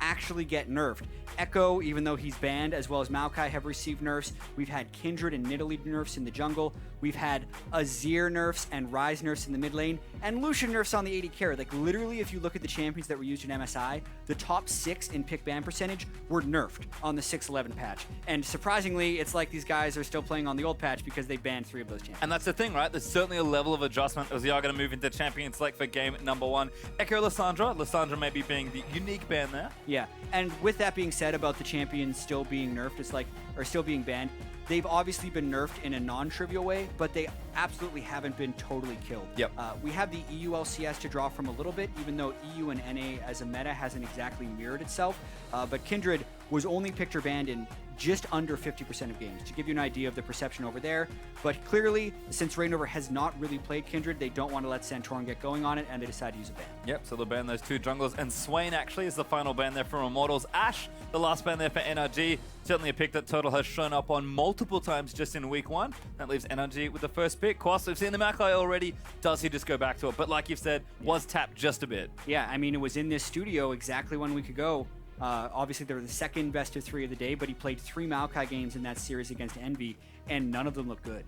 actually get nerfed. Echo, even though he's banned, as well as Maokai have received nerfs. We've had Kindred and Nidalee nerfs in the jungle. We've had Azir nerfs and Ryze nerfs in the mid lane, and Lucian nerfs on the AD carry. Like, literally, if you look at the champions that were used in MSI, the top 6 in pick ban percentage were nerfed on the 6.11 patch. And surprisingly, it's like these guys are still playing on the old patch because they banned 3 of those champions. And that's the thing, right? There's certainly a level of adjustment as we are going to move into champion select for game number 1. Echo Lissandra maybe being the unique ban there. Yeah, and with that being said about the champions still being nerfed, it's like, or still being banned, they've obviously been nerfed in a non-trivial way, but they absolutely haven't been totally killed. Yep. We have the EU LCS to draw from a little bit, even though EU and NA as a meta hasn't exactly mirrored itself. But Kindred was only picked or banned in just under 50% of games, to give you an idea of the perception over there. But clearly, since ReignOver has not really played Kindred, they don't want to let Santorin get going on it, and they decide to use a ban. Yep, so they'll ban those 2 junglers, and Swain actually is the final ban there from Immortals. Ashe, the last ban there for NRG. Certainly a pick that Turtle has shown up on multiple times just in week 1. That leaves NRG with the first pick. Quas, we've seen the Maokai already. Does he just go back to it? But like you've said, was tapped just a bit. Yeah, I mean, it was in this studio exactly 1 week ago. Obviously, they were the second best of 3 of the day, but he played 3 Maokai games in that series against Envy, and none of them looked good.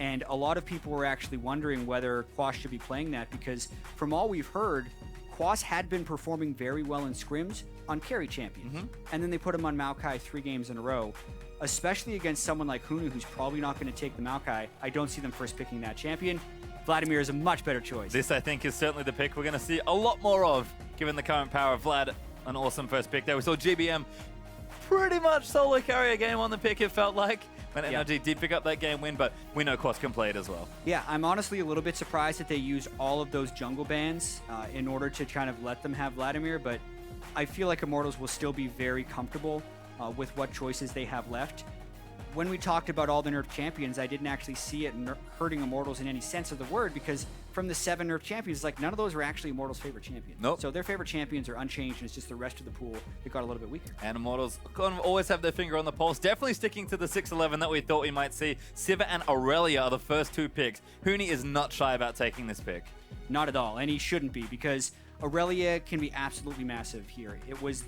And a lot of people were actually wondering whether Quas should be playing that, because from all we've heard, Quas had been performing very well in scrims on carry champions. And then they put him on Maokai 3 games in a row, especially against someone like Huni, who's probably not going to take the Maokai. I don't see them first picking that champion. Vladimir is a much better choice. This, I think, is certainly the pick we're going to see a lot more of, given the current power of Vlad. An awesome first pick there. We saw GBM pretty much solo carry a game on the pick, it felt like, when NRG did pick up that game win, but we know Quas can play it as well. Yeah, I'm honestly a little bit surprised that they used all of those jungle bans in order to kind of let them have Vladimir, but I feel like Immortals will still be very comfortable with what choices they have left. When we talked about all the nerfed champions, I didn't actually see it hurting Immortals in any sense of the word, because from the 7 nerfed champions, like, none of those were actually Immortals' favorite champions. Nope. So their favorite champions are unchanged, and it's just the rest of the pool that got a little bit weaker. And Immortals kind of always have their finger on the pulse, definitely sticking to the 6-11 that we thought we might see. Sivir and Irelia are the first 2 picks. Huni is not shy about taking this pick. Not at all, and he shouldn't be, because Irelia can be absolutely massive here. It was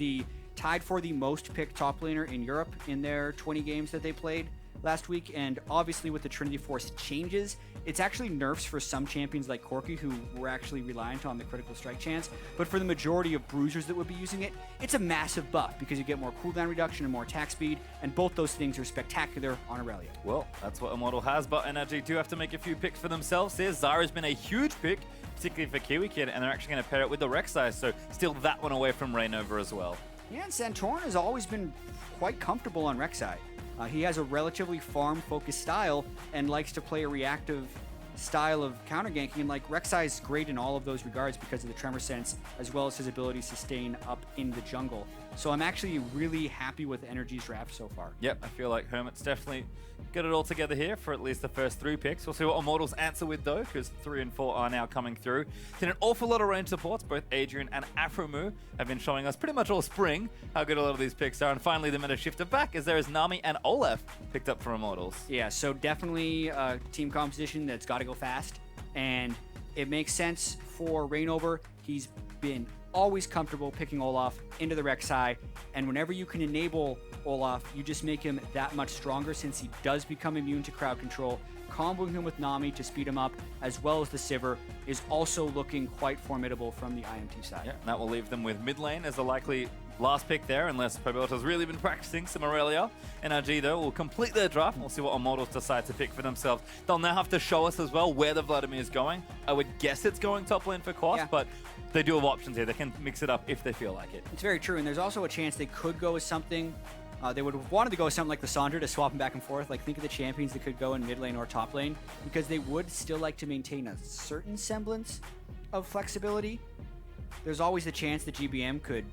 tied for the most picked top laner in Europe in their 20 games that they played last week, and obviously with the Trinity Force changes, it's actually nerfs for some champions like Corki, who were actually reliant on the critical strike chance, but for the majority of bruisers that would be using it, it's a massive buff because you get more cooldown reduction and more attack speed, and both those things are spectacular on Irelia. Well, that's what Immortal has, but NRG do have to make a few picks for themselves here. Zyra's been a huge pick, particularly for Kiwikid, and they're actually going to pair it with the Rek'Sai, so still that one away from ReignOver as well. Yeah, and Santorin has always been quite comfortable on Rek'Sai. He has a relatively farm-focused style and likes to play a reactive style of counter ganking, and like Rek'Sai is great in all of those regards because of the tremor sense, as well as his ability to sustain up in the jungle. So I'm actually really happy with NRG's draft so far. Yep, I feel like Hermit's definitely got it all together here for at least the first 3 picks. We'll see what Immortals answer with though, because 3 and 4 are now coming through. Seen an awful lot of range supports. Both Adrian and Afromu have been showing us pretty much all spring how good a lot of these picks are. And finally, the meta shifted back as there is Nami and Olaf picked up for Immortals. Yeah, so definitely a team composition that's got to go fast. And it makes sense for ReignOver. He's been always comfortable picking Olaf into the Rek'Sai, and whenever you can enable Olaf, you just make him that much stronger since he does become immune to crowd control. Comboing him with Nami to speed him up, as well as the Sivir, is also looking quite formidable from the IMT side. Yeah, that will leave them with mid lane as a likely last pick there, unless Pobelter's really been practicing some Irelia. NRG, though, will complete their draft. We'll see what Immortals decide to pick for themselves. They'll now have to show us as well where the Vladimir is going. I would guess it's going top lane for Quas, but they do have options here. They can mix it up if they feel like it. It's very true, and there's also a chance they could go with something. They would have wanted to go with something like the Lissandra to swap them back and forth. Like, think of the champions that could go in mid lane or top lane, because they would still like to maintain a certain semblance of flexibility. There's always the chance that GBM could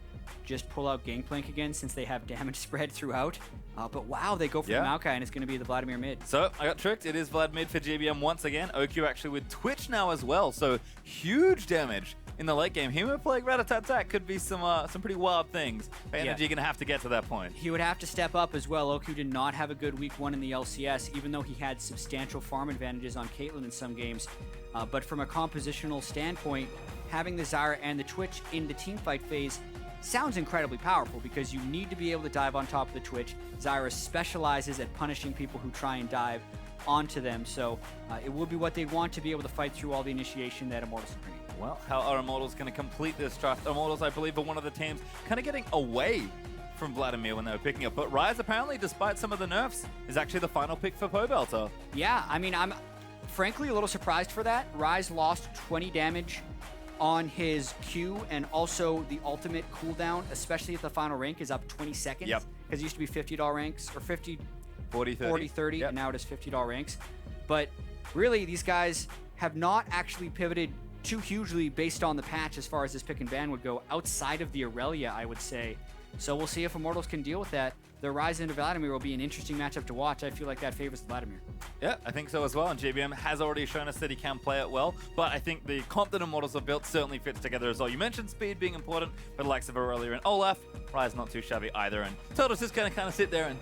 just pull out Gangplank again since they have damage spread throughout. But wow, they go for the Maokai, and it's going to be the Vladimir mid. So, I got tricked. It is Vlad mid for GBM once again. OQ actually with Twitch now as well, so huge damage in the late game. Him playing Rat-a-tat-tat could be some pretty wild things. NRG going to have to get to that point. He would have to step up as well. OQ did not have a good week 1 in the LCS, even though he had substantial farm advantages on Caitlyn in some games. But from a compositional standpoint, having the Zyra and the Twitch in the teamfight phase sounds incredibly powerful because you need to be able to dive on top of the Twitch. Zyra specializes at punishing people who try and dive onto them, so it will be what they want to be able to fight through all the initiation that Immortals is bringing. Well, how are Immortals going to complete this draft? Immortals, I believe, are one of the teams kind of getting away from Vladimir when they were picking up, but Ryze, apparently, despite some of the nerfs, is actually the final pick for Pobelter. Yeah, I mean, I'm frankly a little surprised for that. Ryze lost 20 damage on his Q, and also the ultimate cooldown, especially at the final rank, is up 20 seconds. Yep. Because it used to be $50 ranks, or 40, 30, yep. and now it is $50 ranks. But really, these guys have not actually pivoted too hugely based on the patch as far as this pick and ban would go, outside of the Irelia, I would say. So we'll see if Immortals can deal with that. The Ryze into Vladimir will be an interesting matchup to watch. I feel like that favors Vladimir. Yeah, I think so as well, and GBM has already shown us that he can play it well, but I think the comp that Immortals have built certainly fits together as well. You mentioned speed being important, but the likes of Irelia and Olaf, Ryze not too shabby either, and Turtle's just going to kind of sit there and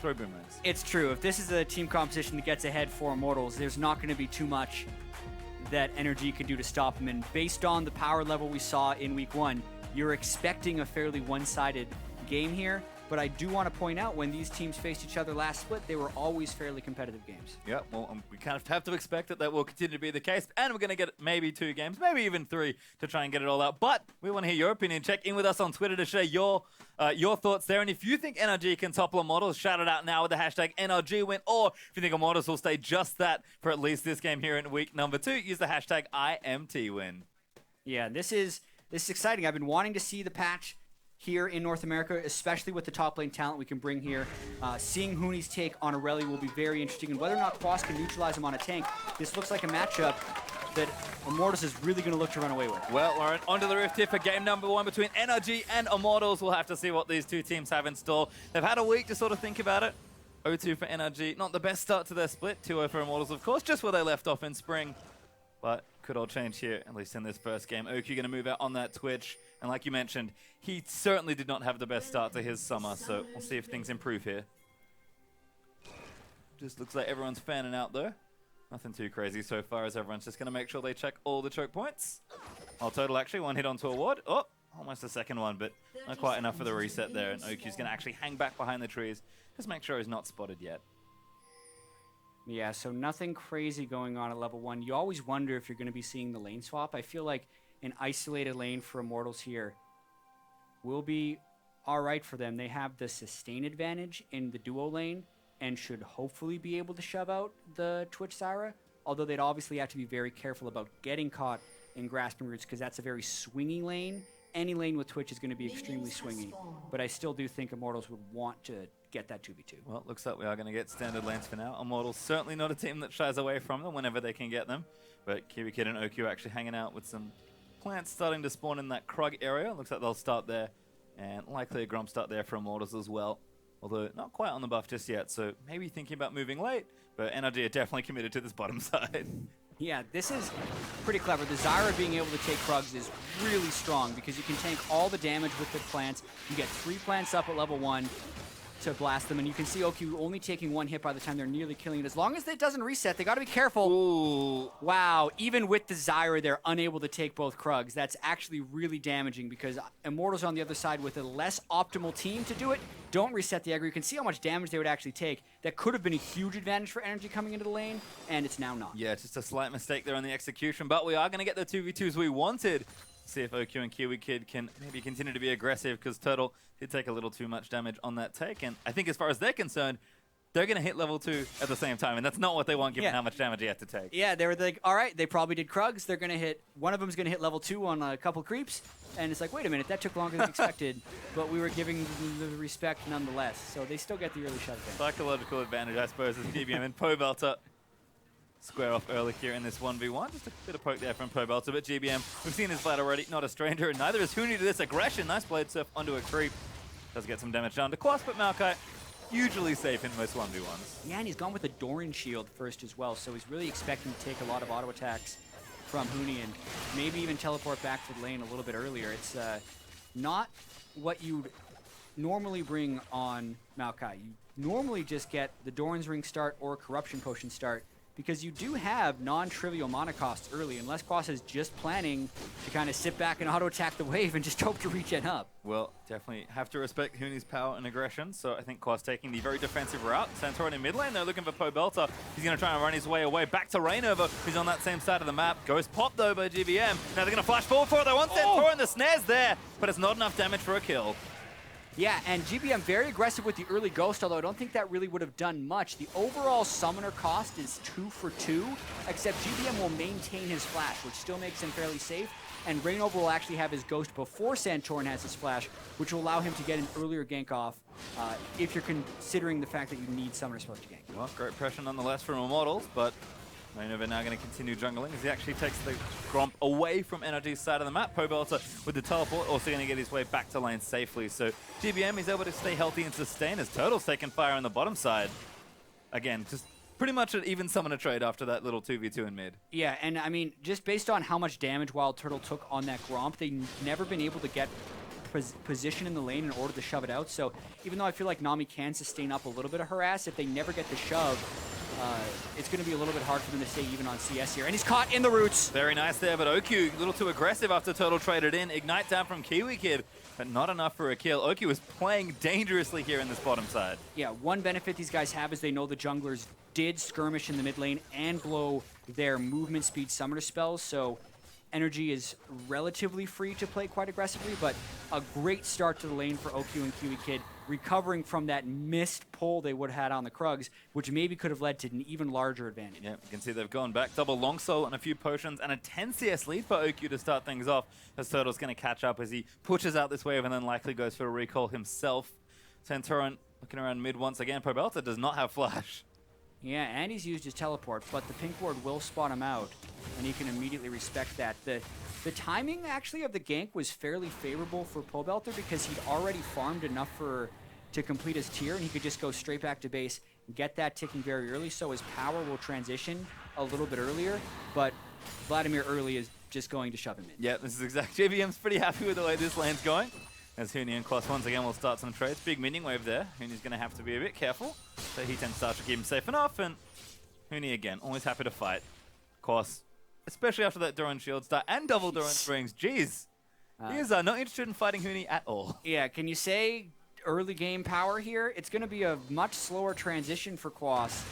throw boomerangs. It's true. If this is a team composition that gets ahead for Immortals, there's not going to be too much that NRG could do to stop him, and based on the power level we saw in Week 1, you're expecting a fairly one-sided game here. But I do want to point out, when these teams faced each other last split, they were always fairly competitive games. Yeah, well, we kind of have to expect that will continue to be the case, and we're going to get maybe 2 games, maybe even 3 to try and get it all out. But we want to hear your opinion. Check in with us on Twitter to share your thoughts there. And if you think NRG can topple Immortals, shout it out now with the hashtag NRGWin. Or if you think Immortals will stay just that for at least this game here in week number 2, use the hashtag IMTWin. Yeah, this is exciting. I've been wanting to see the patch here in North America, especially with the top lane talent we can bring here. Seeing Huni's take on Irelia will be very interesting, and whether or not Quas can neutralize him on a tank, this looks like a matchup that Immortals is really going to look to run away with. Well, Lauren, onto the rift here for game number 1 between NRG and Immortals. We'll have to see what these two teams have in store. They've had a week to sort of think about it. 0-2 for NRG, not the best start to their split. 2-0 for Immortals, of course, just where they left off in spring. But could all change here, at least in this first game. Oki going to move out on that Twitch. And like you mentioned, he certainly did not have the best start to his summer, so we'll see if things improve here. Just looks like everyone's fanning out, though. Nothing too crazy so far, as everyone's just going to make sure they check all the choke points. WildTurtle actually 1 hit onto a ward. Oh, almost a second one, but not quite enough for the reset there. And Oki's going to actually hang back behind the trees. Just make sure he's not spotted yet. Yeah, so nothing crazy going on at level 1. You always wonder if you're going to be seeing the lane swap. I feel like an isolated lane for Immortals here will be all right for them. They have the sustain advantage in the duo lane and should hopefully be able to shove out the Twitch Zyra, although they'd obviously have to be very careful about getting caught in grasping roots because that's a very swingy lane. Any lane with Twitch is going to be extremely swingy, but I still do think Immortals would want to get that 2v2. Well, looks like we are going to get standard lanes for now. Immortals certainly not a team that shies away from them whenever they can get them, but Kiwikid and Oki are actually hanging out with some plants starting to spawn in that Krug area. Looks like they'll start there, and likely a Grom start there for Immortals as well, although not quite on the buff just yet, so maybe thinking about moving late, but NRG are definitely committed to this bottom side. Yeah, this is pretty clever. The Zyra being able to take Krugs is really strong because you can tank all the damage with the plants. You get 3 plants up at level 1 to blast them, and you can see Oki only taking 1 hit by the time they're nearly killing it. As long as it doesn't reset, they got to be careful. Ooh. Wow, even with the Zyra, they're unable to take both Krugs. That's actually really damaging because Immortals on the other side with a less optimal team to do it don't reset the aggro. You can see how much damage they would actually take. That could have been a huge advantage for NRG coming into the lane, and it's now not. Yeah, just a slight mistake there on the execution, but we are going to get the 2v2s we wanted. See if OQ and Kiwikid can maybe continue to be aggressive, because Turtle did take a little too much damage on that take, and I think as far as they're concerned, they're going to hit level 2 at the same time, and that's not what they want given how much damage he had to take. Yeah, they were like, all right, they probably did Krugs. They're going to hit, one of them's going to hit level 2 on a couple creeps, and it's like, wait a minute, that took longer than expected, but we were giving the respect nonetheless, so they still get the early shot advantage. Psychological advantage, I suppose, as GBM and Pobelter square off early here in this 1v1. Just a bit of poke there from Pobelter, but GBM, we've seen his Vlad already, not a stranger, and neither is Huni to this aggression. Nice blade surf onto a creep. Does get some damage down to Quas, but Maokai usually safe in most 1v1s. Yeah, and he's gone with a Doran shield first as well, so he's really expecting to take a lot of auto attacks from Huni and maybe even teleport back to the lane a little bit earlier. It's not what you'd normally bring on Maokai. You normally just get the Doran's Ring start or Corruption Potion start because you do have non-trivial mana costs early, unless Quas is just planning to kind of sit back and auto-attack the wave and just hope to regen up. Well, definitely have to respect Huni's power and aggression, so I think Quas taking the very defensive route. Santorin in mid lane, they're looking for Pobelter. He's going to try and run his way away back to ReignOver, who's on that same side of the map. Ghost popped though by GBM. Now they're going to flash forward for it. They want Santorin, the snare's there, but it's not enough damage for a kill. Yeah, and GBM very aggressive with the early Ghost, although I don't think that really would have done much. The overall summoner cost is 2 for 2, except GBM will maintain his flash, which still makes him fairly safe. And ReignOver will actually have his Ghost before Santorin has his flash, which will allow him to get an earlier gank off if you're considering the fact that you need summoner supposed to gank. Well, great pressure nonetheless from Immortals, but ReignOver now going to continue jungling as he actually takes the Gromp away from NRG's side of the map. Pobelter with the teleport also going to get his way back to lane safely. So GBM is able to stay healthy and sustain as Turtle's taking fire on the bottom side. Again, just pretty much an even summoner trade after that little 2v2 in mid. Yeah, and I mean, just based on how much damage WildTurtle took on that Gromp, they've never been able to get position in the lane in order to shove it out. So even though I feel like Nami can sustain up a little bit of harass, if they never get the shove, it's going to be a little bit hard for them to stay even on CS here. And he's caught in the roots. Very nice there, but Oku a little too aggressive after Turtle traded in. Ignite down from Kiwikid, but not enough for a kill. Oku is playing dangerously here in this bottom side. Yeah, one benefit these guys have is they know the junglers did skirmish in the mid lane and blow their movement speed summoner spells, so NRG is relatively free to play quite aggressively, but a great start to the lane for OQ and Kiwikid, recovering from that missed pull they would have had on the Krugs, which maybe could have led to an even larger advantage. Yeah, you can see they've gone back. Double long soul and a few potions and a 10 CS lead for OQ to start things off, as Turtle's going to catch up as he pushes out this wave and then likely goes for a recall himself. Santorin looking around mid once again. Pobelter does not have flash. Yeah, and he's used his teleport, but the pink ward will spot him out, and he can immediately respect that. The timing, actually, of the gank was fairly favorable for Pobelter because he'd already farmed enough to complete his tier, and he could just go straight back to base and get that ticking very early, so his power will transition a little bit earlier, but Vladimir early is just going to shove him in. Yeah, this is exactly. JVM's pretty happy with the way this lane's going. As Huni and Quas once again will start some trades. Big minion wave there. Huni's going to have to be a bit careful. So he tends to keep him safe enough. And Huni again, always happy to fight. Quas, especially after that Doran shield start and double Doran springs. Jeez. He is not interested in fighting Huni at all. Yeah, can you say early game power here? It's going to be a much slower transition for Quas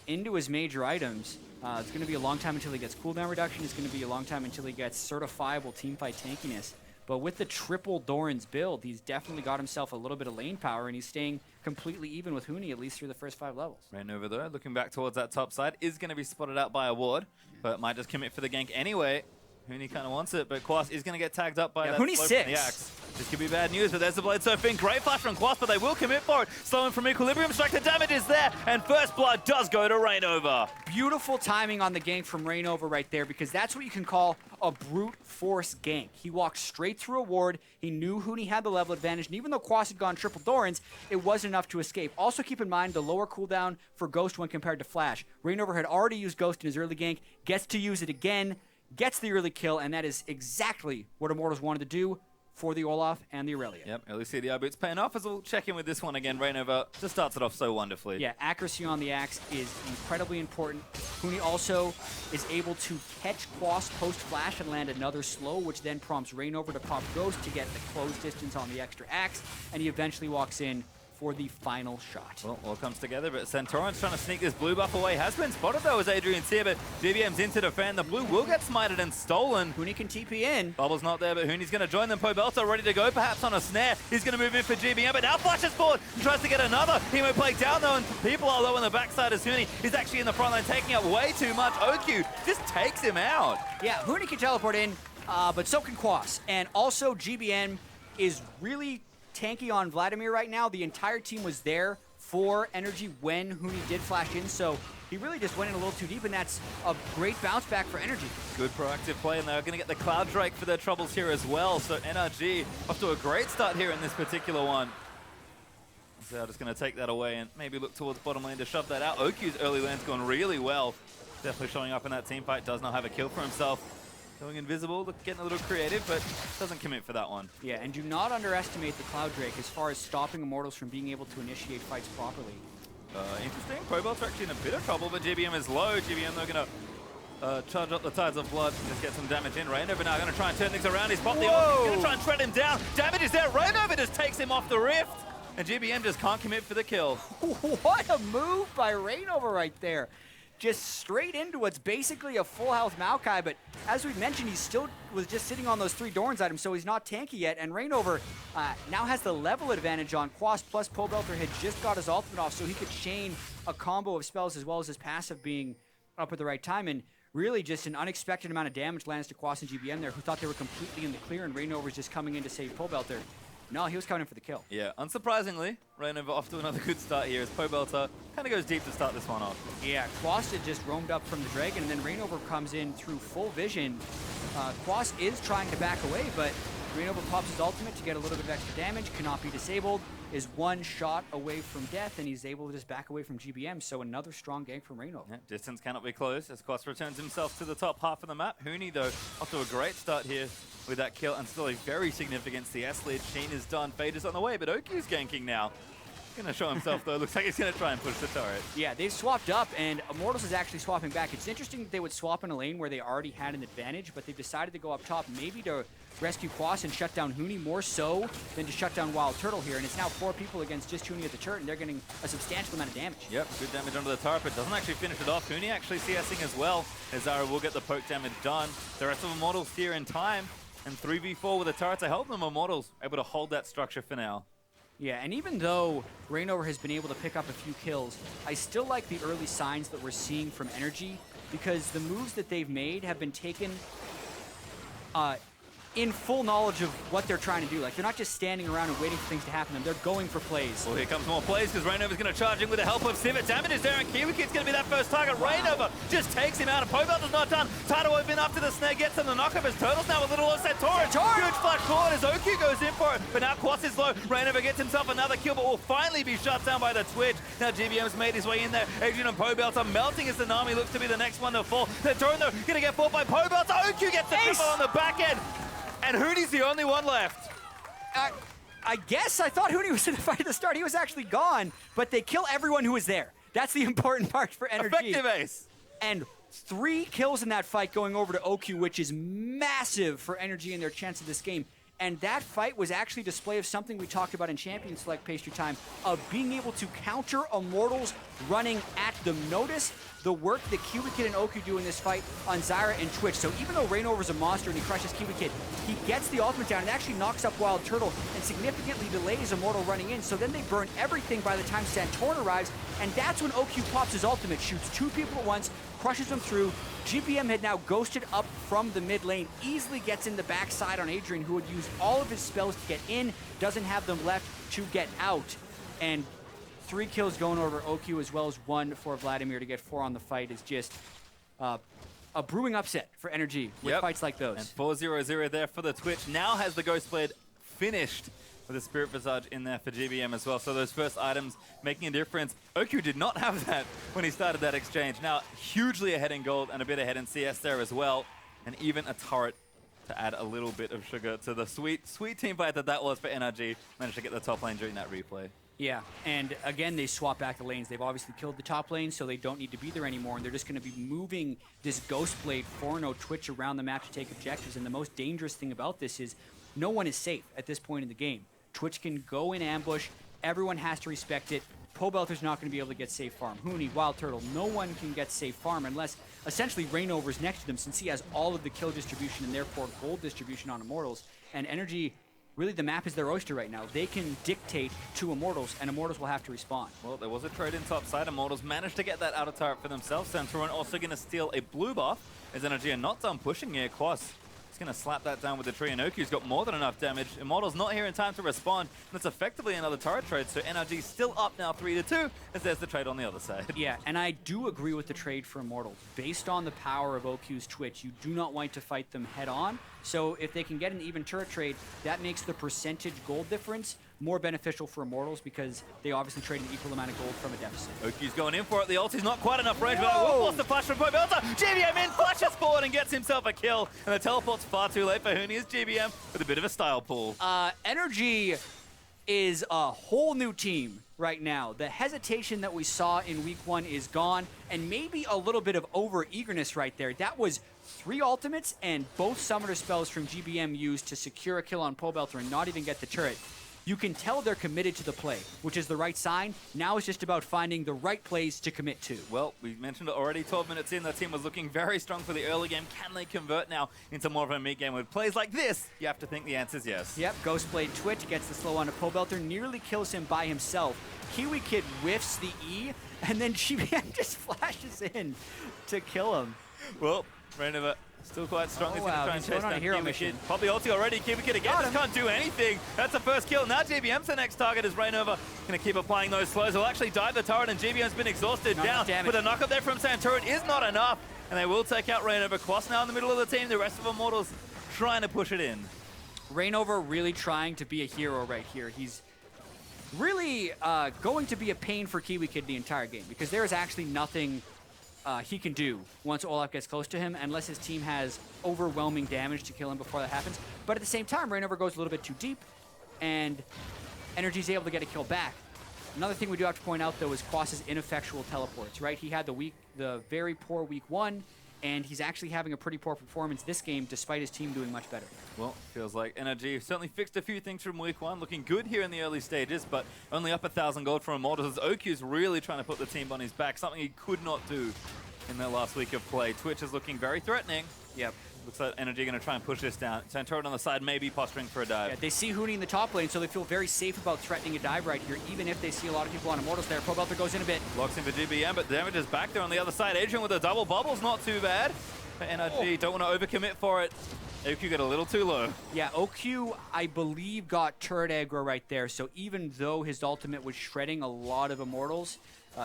into his major items. It's going to be a long time until he gets cooldown reduction. It's going to be a long time until he gets certifiable teamfight tankiness. But with the triple Doran's build, he's definitely got himself a little bit of lane power, and he's staying completely even with Huni, at least through the first 5 levels. ReignOver, though, looking back towards that top side, is going to be spotted out by a ward, but might just commit for the gank anyway. Huni kind of wants it, but Quas is going to get tagged up by that Huni's slope 6. from the axe. This could be bad news, but there's the blade surfing. Great flash from Quas, but they will commit for it. Slowing from equilibrium strike, the damage is there, and first blood does go to ReignOver. Beautiful timing on the gank from ReignOver right there, because that's what you can call a brute force gank. He walked straight through a ward. He knew Huni had the level advantage, and even though Quas had gone triple Dorans, it wasn't enough to escape. Also keep in mind the lower cooldown for Ghost when compared to Flash. ReignOver had already used Ghost in his early gank, gets to use it again, gets the early kill, and that is exactly what Immortals wanted to do for the Olaf and the Irelia. Yep, early CDR boots paying off, as we'll check in with this one again. ReignOver just starts it off so wonderfully. Yeah, accuracy on the axe is incredibly important. Huni also is able to catch Quas post-flash and land another slow, which then prompts ReignOver to pop Ghost to get the close distance on the extra axe, and he eventually walks in for the final shot. Well, all comes together, but Santorin's trying to sneak this blue buff away. Has been spotted, though, as Adrian's here, but GBM's in to defend. The blue will get smited and stolen. Huni can TP in. Bubble's not there, but Huni's going to join them. Pobelter ready to go, perhaps on a snare. He's going to move in for GBM, but now flashes forward and tries to get another. Hemo plague down, though, and people are low on the backside as Huni is actually in the front line, taking up way too much. OQ just takes him out. Yeah, Huni can teleport in, but so can Quas. And also, GBM is really tanky on Vladimir right now. The entire team was there for NRG when Huni did flash in, so he really just went in a little too deep, and that's a great bounce back for NRG. Good proactive play, and they're going to get the Cloud Drake for their troubles here as well. So NRG off to a great start here in this particular one. So they're just going to take that away and maybe look towards bottom lane to shove that out. Oku's early lane's gone really well. Definitely showing up in that team fight. Does not have a kill for himself. Going invisible, getting a little creative, but doesn't commit for that one. Yeah, and do not underestimate the Cloud Drake as far as stopping Immortals from being able to initiate fights properly. Interesting. Pobelter actually in a bit of trouble, but GBM is low. GBM, they're going to charge up the Tides of Blood and just get some damage in. ReignOver now going to try and turn things around. He's popped the ult. He's going to try and shred him down. Damage is there. ReignOver just takes him off the rift. And GBM just can't commit for the kill. What a move by ReignOver right there. Just straight into what's basically a full health Maokai, but as we mentioned, he still was just sitting on those 3 Dorns items, so he's not tanky yet, and ReignOver now has the level advantage on Quas, plus Pobelter had just got his ultimate off, so he could chain a combo of spells as well as his passive being up at the right time, and really just an unexpected amount of damage lands to Quas and GBM there, who thought they were completely in the clear, and ReignOver's just coming in to save Pobelter. No, he was coming in for the kill. Yeah, unsurprisingly, ReignOver off to another good start here as Pobelter kind of goes deep to start this one off. Yeah, Quas had just roamed up from the Dragon, and then ReignOver comes in through full vision. Quas is trying to back away, but ReignOver pops his ultimate to get a little bit of extra damage, cannot be disabled, is 1 shot away from death, and he's able to just back away from GBM, so another strong gank from ReignOver. Yeah, distance cannot be closed as Quas returns himself to the top half of the map. Huni, though, off to a great start here with that kill, and still a very significant CS lead. Sheen is done, Fade is on the way, but Oki's ganking now. Gonna show himself though, looks like he's gonna try and push the turret. Yeah, they've swapped up, and Immortals is actually swapping back. It's interesting that they would swap in a lane where they already had an advantage, but they've decided to go up top, maybe to rescue Quas and shut down Huni more so than to shut down WildTurtle here, and it's now 4 people against just Huni at the turret, and they're getting a substantial amount of damage. Yep, good damage under the turret, but doesn't actually finish it off. Huni actually CSing as well, as Zyra will get the poke damage done. The rest of Immortals here in time, and 3v4 with a turret to help them. Immortals able to hold that structure for now. Yeah, and even though ReignOver has been able to pick up a few kills, I still like the early signs that we're seeing from NRG, because the moves that they've made have been taken in full knowledge of what they're trying to do. Like, they're not just standing around and waiting for things to happen to them. They're going for plays. Well, here comes more plays because ReignOver's going to charge in with the help of Sivir. Damage is there, and Kiwikid's going to be that first target. Wow. ReignOver just takes him out, and Pobelter's not done. Tidal open after the snare, gets him the knock-up as Turtle's now a little low. Santorin, huge flash forward as Oki goes in for it, but now Quas is low. ReignOver gets himself another kill, but will finally be shut down by the Twitch. Now GBM's made his way in there. Adrian and Pobelter melting as the Nami looks to be the next one to fall. Santorin, though, going to get fought by Pobelter. Oki gets the triple on the back end. And Huni's the only one left. I guess I thought Huni was in the fight at the start. He was actually gone, but they kill everyone who was there. That's the important part for NRG. Effective ace. And 3 kills in that fight going over to OQ, which is massive for NRG and their chance of this game. And that fight was actually a display of something we talked about in Champion Select PastryTime, of being able to counter Immortals running at them. Notice the work that Kiwikid and Oku do in this fight on Zyra and Twitch. So even though ReignOver's a monster and he crushes Kiwikid, he gets the ultimate down and actually knocks up WildTurtle and significantly delays Immortal running in. So then they burn everything by the time Santorin arrives, and that's when OQ pops his ultimate, shoots 2 people at once, crushes them through. GBM had now ghosted up from the mid lane, easily gets in the backside on Adrian, who would use all of his spells to get in, doesn't have them left to get out. And 3 kills going over OQ, as well as 1 for Vladimir to get 4 on the fight, is just a brewing upset for NRG with fights like those. And 4-0-0 there for the Twitch. Now has the Ghost Blade finished with a Spirit Visage in there for GBM as well. So those first items making a difference. OQ did not have that when he started that exchange. Now hugely ahead in gold and a bit ahead in CS there as well. And even a turret to add a little bit of sugar to the sweet, sweet team fight that was for NRG. Managed to get the top lane during that replay. Yeah, and again, they swap back the lanes. They've obviously killed the top lane, so they don't need to be there anymore, and they're just going to be moving this Ghost Blade 4-0 Twitch around the map to take objectives. And the most dangerous thing about this is no one is safe at this point in the game. Twitch can go in ambush. Everyone has to respect it. Pobelter's not going to be able to get safe farm. Huni, WildTurtle, no one can get safe farm unless essentially ReignOver's next to them, since he has all of the kill distribution and therefore gold distribution on Immortals. And NRG, really the map is their oyster right now. They can dictate to Immortals, and Immortals will have to respond. Well, there was a trade in top side. Immortals managed to get that outer turret for themselves. Santorin also going to steal a blue buff as NRG are not done pushing here. Quas going to slap that down with the tree, and Oku's got more than enough damage. Immortals not here in time to respond, and it's effectively another turret trade, so NRG still up now 3-2, as there's the trade on the other side. Yeah, and I do agree with the trade for Immortals. Based on the power of OQ's Twitch, you do not want to fight them head-on, so if they can get an even turret trade, that makes the percentage gold difference more beneficial for Immortals, because they obviously trade an equal amount of gold from a deficit. Oku's going in for it. The ulti's not quite enough range, but I will force the flash from Pobelter. GBM in, flashes forward and gets himself a kill. And the teleport's far too late for Huni as GBM with a bit of a style pull. NRG is a whole new team right now. The hesitation that we saw in week 1 is gone, and maybe a little bit of over-eagerness right there. That was 3 ultimates and both summoner spells from GBM used to secure a kill on Pobelter and not even get the turret. You can tell they're committed to the play, which is the right sign. Now it's just about finding the right plays to commit to. Well, we mentioned it already, 12 minutes in, that team was looking very strong for the early game. Can they convert now into more of a mid-game with plays like this? You have to think the answer is yes. Yep, Ghostblade Twitch gets the slow onto Pobelter, nearly kills him by himself. Kiwikid whiffs the E, and then GBM just flashes in to kill him. Well, ReignOver still quite strong. He's going to try and chase down Kiwikid. Pop the ulti already. Kiwikid again just can't do anything. That's the first kill. Now GBM's the next target as ReignOver going to keep applying those slows. He'll actually dive the turret and GBM's been exhausted. Down with a knock up there from Santorin is not enough. And they will take out ReignOver. Quas now in the middle of the team. The rest of Immortals trying to push it in. ReignOver really trying to be a hero right here. He's really going to be a pain for Kiwikid the entire game because there is actually nothing he can do once Olaf gets close to him unless his team has overwhelming damage to kill him before that happens. But at the same time, ReignOver goes a little bit too deep and NRG's able to get a kill back. Another thing we do have to point out though is Quas's ineffectual teleports, right? He had the very poor week 1 and he's actually having a pretty poor performance this game despite his team doing much better. Well, feels like NRG certainly fixed a few things from week 1, looking good here in the early stages, but only up 1,000 gold for Immortals as OQ's really trying to put the team on his back, something he could not do in their last week of play. Twitch is looking very threatening. Yep. Looks like NRG going to try and push this down. Santorin on the side, maybe posturing for a dive. Yeah, they see Huni in the top lane, so they feel very safe about threatening a dive right here, even if they see a lot of people on Immortals there. Pobelter goes in a bit. Blocks in for GBM, but the damage is back there on the other side. Adrian with a double bubble's not too bad. But NRG don't want to overcommit for it. OQ got a little too low. Yeah, OQ, I believe, got turret aggro right there, so even though his ultimate was shredding a lot of Immortals,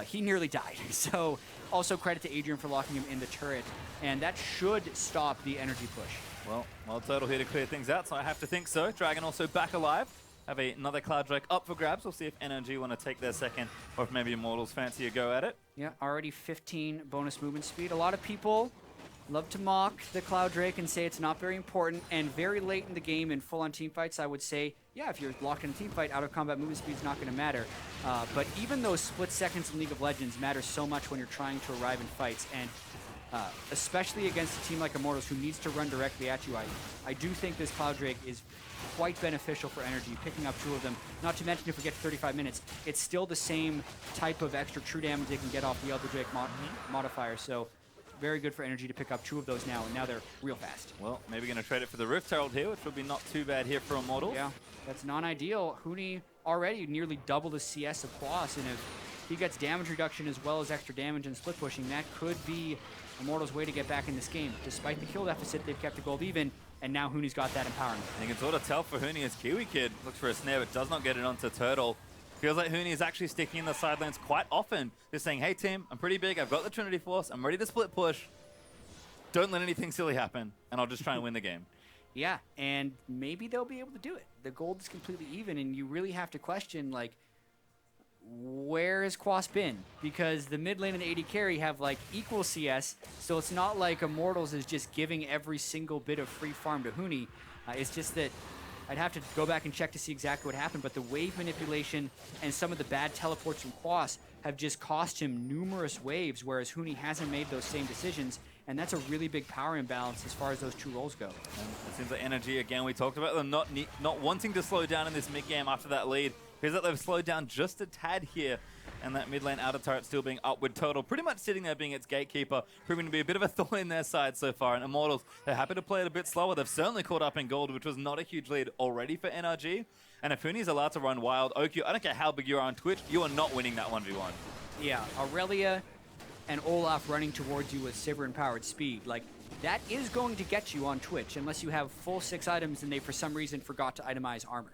he nearly died. So also credit to Adrian for locking him in the turret, and that should stop the energy push. Well, WildTurtle here to clear things out, so I have to think so. Dragon also back alive. Have another Cloud Drake up for grabs. We'll see if NRG want to take their second, or if maybe Immortals fancy a go at it. Yeah, already 15 bonus movement speed. A lot of people love to mock the Cloud Drake and say it's not very important, and very late in the game in full-on team fights, I would say, yeah, if you're locked in a team fight, out-of-combat movement speed is not going to matter. But even those split seconds in League of Legends matter so much when you're trying to arrive in fights, and especially against a team like Immortals who needs to run directly at you. I do think this Cloud Drake is quite beneficial for NRG, picking up 2 of them. Not to mention if we get to 35 minutes, it's still the same type of extra true damage they can get off the Elder Drake modifier, so very good for NRG to pick up 2 of those now, and now they're real fast. Well, maybe going to trade it for the Rift Herald here, which would be not too bad here for Immortals. Yeah, that's non-ideal. Huni already nearly double the CS of Quas, and if he gets damage reduction as well as extra damage and split pushing, that could be Immortals' way to get back in this game. Despite the kill deficit, they've kept the gold even, and now Huni's got that empowerment. You can sort of tell for Huni as Kiwikid looks for a snare, but does not get it onto Turtle. Feels like Huni is actually sticking in the side lanes quite often. Just saying, hey team, I'm pretty big, I've got the Trinity Force, I'm ready to split push. Don't let anything silly happen, and I'll just try and win the game. Yeah, and maybe they'll be able to do it. The gold is completely even, and you really have to question, like, where has Quas been? Because the mid lane and AD carry have, like, equal CS, so it's not like Immortals is just giving every single bit of free farm to Huni. It's just that I'd have to go back and check to see exactly what happened, but the wave manipulation and some of the bad teleports from Quas have just cost him numerous waves, whereas Huni hasn't made those same decisions, and that's a really big power imbalance as far as those 2 roles go. And it seems like NRG, again, we talked about them not wanting to slow down in this mid-game after that lead. Feels like they've slowed down just a tad here, and that mid lane outer turret still being up with Turtle, pretty much sitting there being its gatekeeper, proving to be a bit of a thorn in their side so far. And Immortals, they're happy to play it a bit slower. They've certainly caught up in gold, which was not a huge lead already for NRG. And if Huni's allowed to run wild, OQ, I don't care how big you are on Twitch, you are not winning that 1v1. Yeah, Irelia and Olaf running towards you with Sivir empowered speed, like, that is going to get you on Twitch unless you have full 6 items and they for some reason forgot to itemize armor.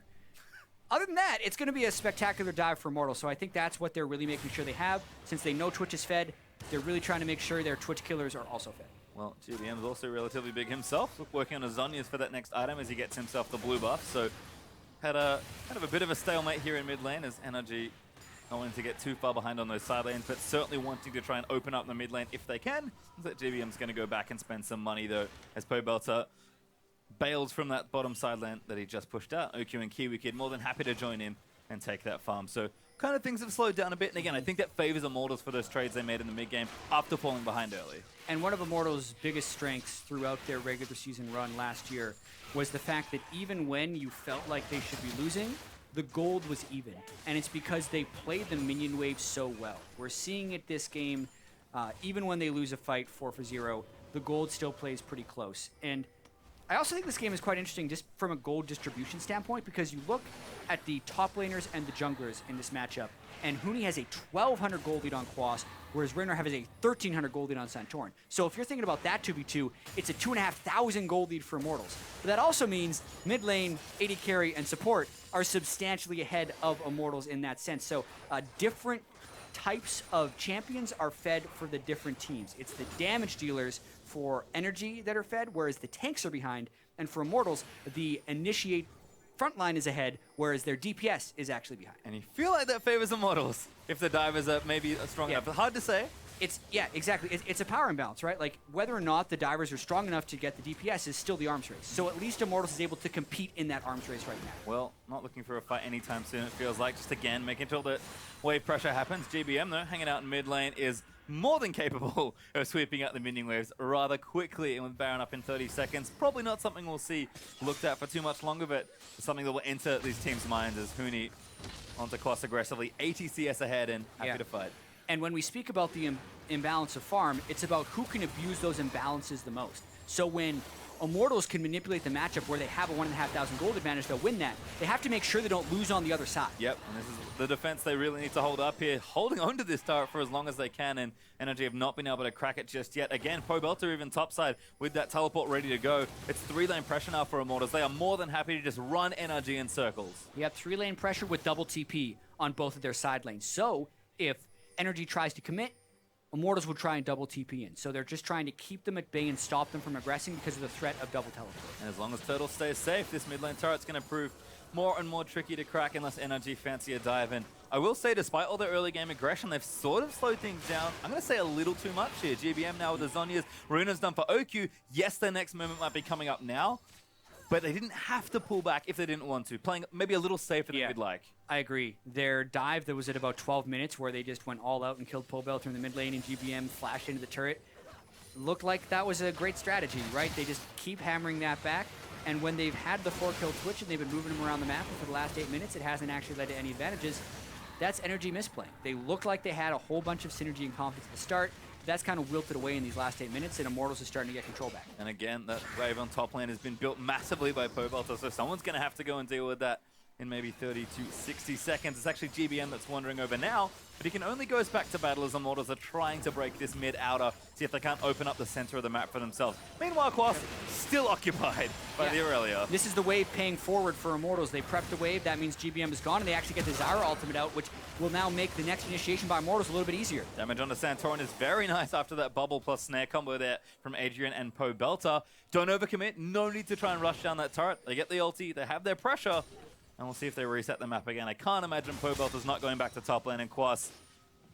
Other than that, it's going to be a spectacular dive for Immortals, so I think that's what they're really making sure they have. Since they know Twitch is fed, they're really trying to make sure their Twitch killers are also fed. Well, GBM is also relatively big himself. Working on his Zhonya's for that next item as he gets himself the blue buff. So had a kind of a bit of a stalemate here in mid lane as NRG not wanting to get too far behind on those side lanes, but certainly wanting to try and open up the mid lane if they can. That GBM's going to go back and spend some money though, as Pobelter bails from that bottom side lane that he just pushed out. OQ and Kiwikid more than happy to join him and take that farm. So kind of things have slowed down a bit. And again, I think that favors Immortals for those trades they made in the mid game after falling behind early. And one of Immortals' biggest strengths throughout their regular season run last year was the fact that even when you felt like they should be losing, the gold was even. And it's because they played the minion wave so well. We're seeing it this game, even when they lose a fight 4-0, the gold still plays pretty close. And I also think this game is quite interesting just from a gold distribution standpoint, because you look at the top laners and the junglers in this matchup, and Huni has a 1,200 gold lead on Quas, whereas ReignOver has a 1,300 gold lead on Santorin. So if you're thinking about that 2v2, it's a 2,500 gold lead for Immortals. But that also means mid lane, AD carry, and support are substantially ahead of Immortals in that sense. So different types of champions are fed for the different teams. It's the damage dealers for NRG that are fed, whereas the tanks are behind. And for Immortals, the initiate front line is ahead, whereas their DPS is actually behind. And you feel like that favors Immortals if the divers are maybe strong enough. Hard to say. Yeah, exactly. It's a power imbalance, right? Like, whether or not the divers are strong enough to get the DPS is still the arms race. So at least Immortals is able to compete in that arms race right now. Well, not looking for a fight anytime soon, it feels like. Just again, making sure that wave pressure happens. GBM, though, hanging out in mid lane, is more than capable of sweeping out the minion waves rather quickly, and with Baron up in 30 seconds, probably not something we'll see looked at for too much longer, but something that will enter these teams' minds as Huni onto Quas aggressively, ATCS ahead and happy to fight. And when we speak about the imbalance of farm, it's about who can abuse those imbalances the most. So when Immortals can manipulate the matchup where they have a 1,500 gold advantage, they'll win that. They have to make sure they don't lose on the other side. Yep, and this is the defense they really need to hold up here, holding on to this turret for as long as they can, and NRG have not been able to crack it just yet. Again, Pobelter even topside with that teleport ready to go. It's 3-lane pressure now for Immortals. They are more than happy to just run NRG in circles. We have 3-lane pressure with double TP on both of their side lanes. So if NRG tries to commit, Immortals will try and double TP in. So they're just trying to keep them at bay and stop them from aggressing because of the threat of double teleport. And as long as Turtle stays safe, this mid lane turret's going to prove more and more tricky to crack unless NRG fancy a dive in. I will say, despite all their early game aggression, they've sort of slowed things down. I'm going to say a little too much here. GBM now with the Zhonya's. Runa's done for OQ. Yes, their next moment might be coming up now, but they didn't have to pull back if they didn't want to. Playing maybe a little safer than we'd like. I agree. Their dive that was at about 12 minutes where they just went all out and killed Pobelter in the mid lane and GBM flashed into the turret looked like that was a great strategy, right? They just keep hammering that back. And when they've had the 4-kill Twitch and they've been moving them around the map for the last 8 minutes, it hasn't actually led to any advantages. That's NRG misplaying. They looked like they had a whole bunch of synergy and confidence at the start. That's kind of wilted away in these last 8 minutes, and Immortals is starting to get control back. And again, that wave on top lane has been built massively by Pobelter, so someone's going to have to go and deal with that in maybe 30 to 60 seconds. It's actually GBM that's wandering over now, but he can only go back to battle as Immortals are trying to break this mid-outer, see if they can't open up the center of the map for themselves. Meanwhile, Quas still occupied by the Irelia. This is the wave paying forward for Immortals. They prepped the wave, that means GBM is gone, and they actually get the Zyra ultimate out, which will now make the next initiation by Immortals a little bit easier. Damage onto Santorin is very nice after that bubble plus snare combo there from Adrian and Pobelter. Don't overcommit, no need to try and rush down that turret. They get the ulti, they have their pressure, and we'll see if they reset the map again. I can't imagine Pobelter's not going back to top lane, and Quas,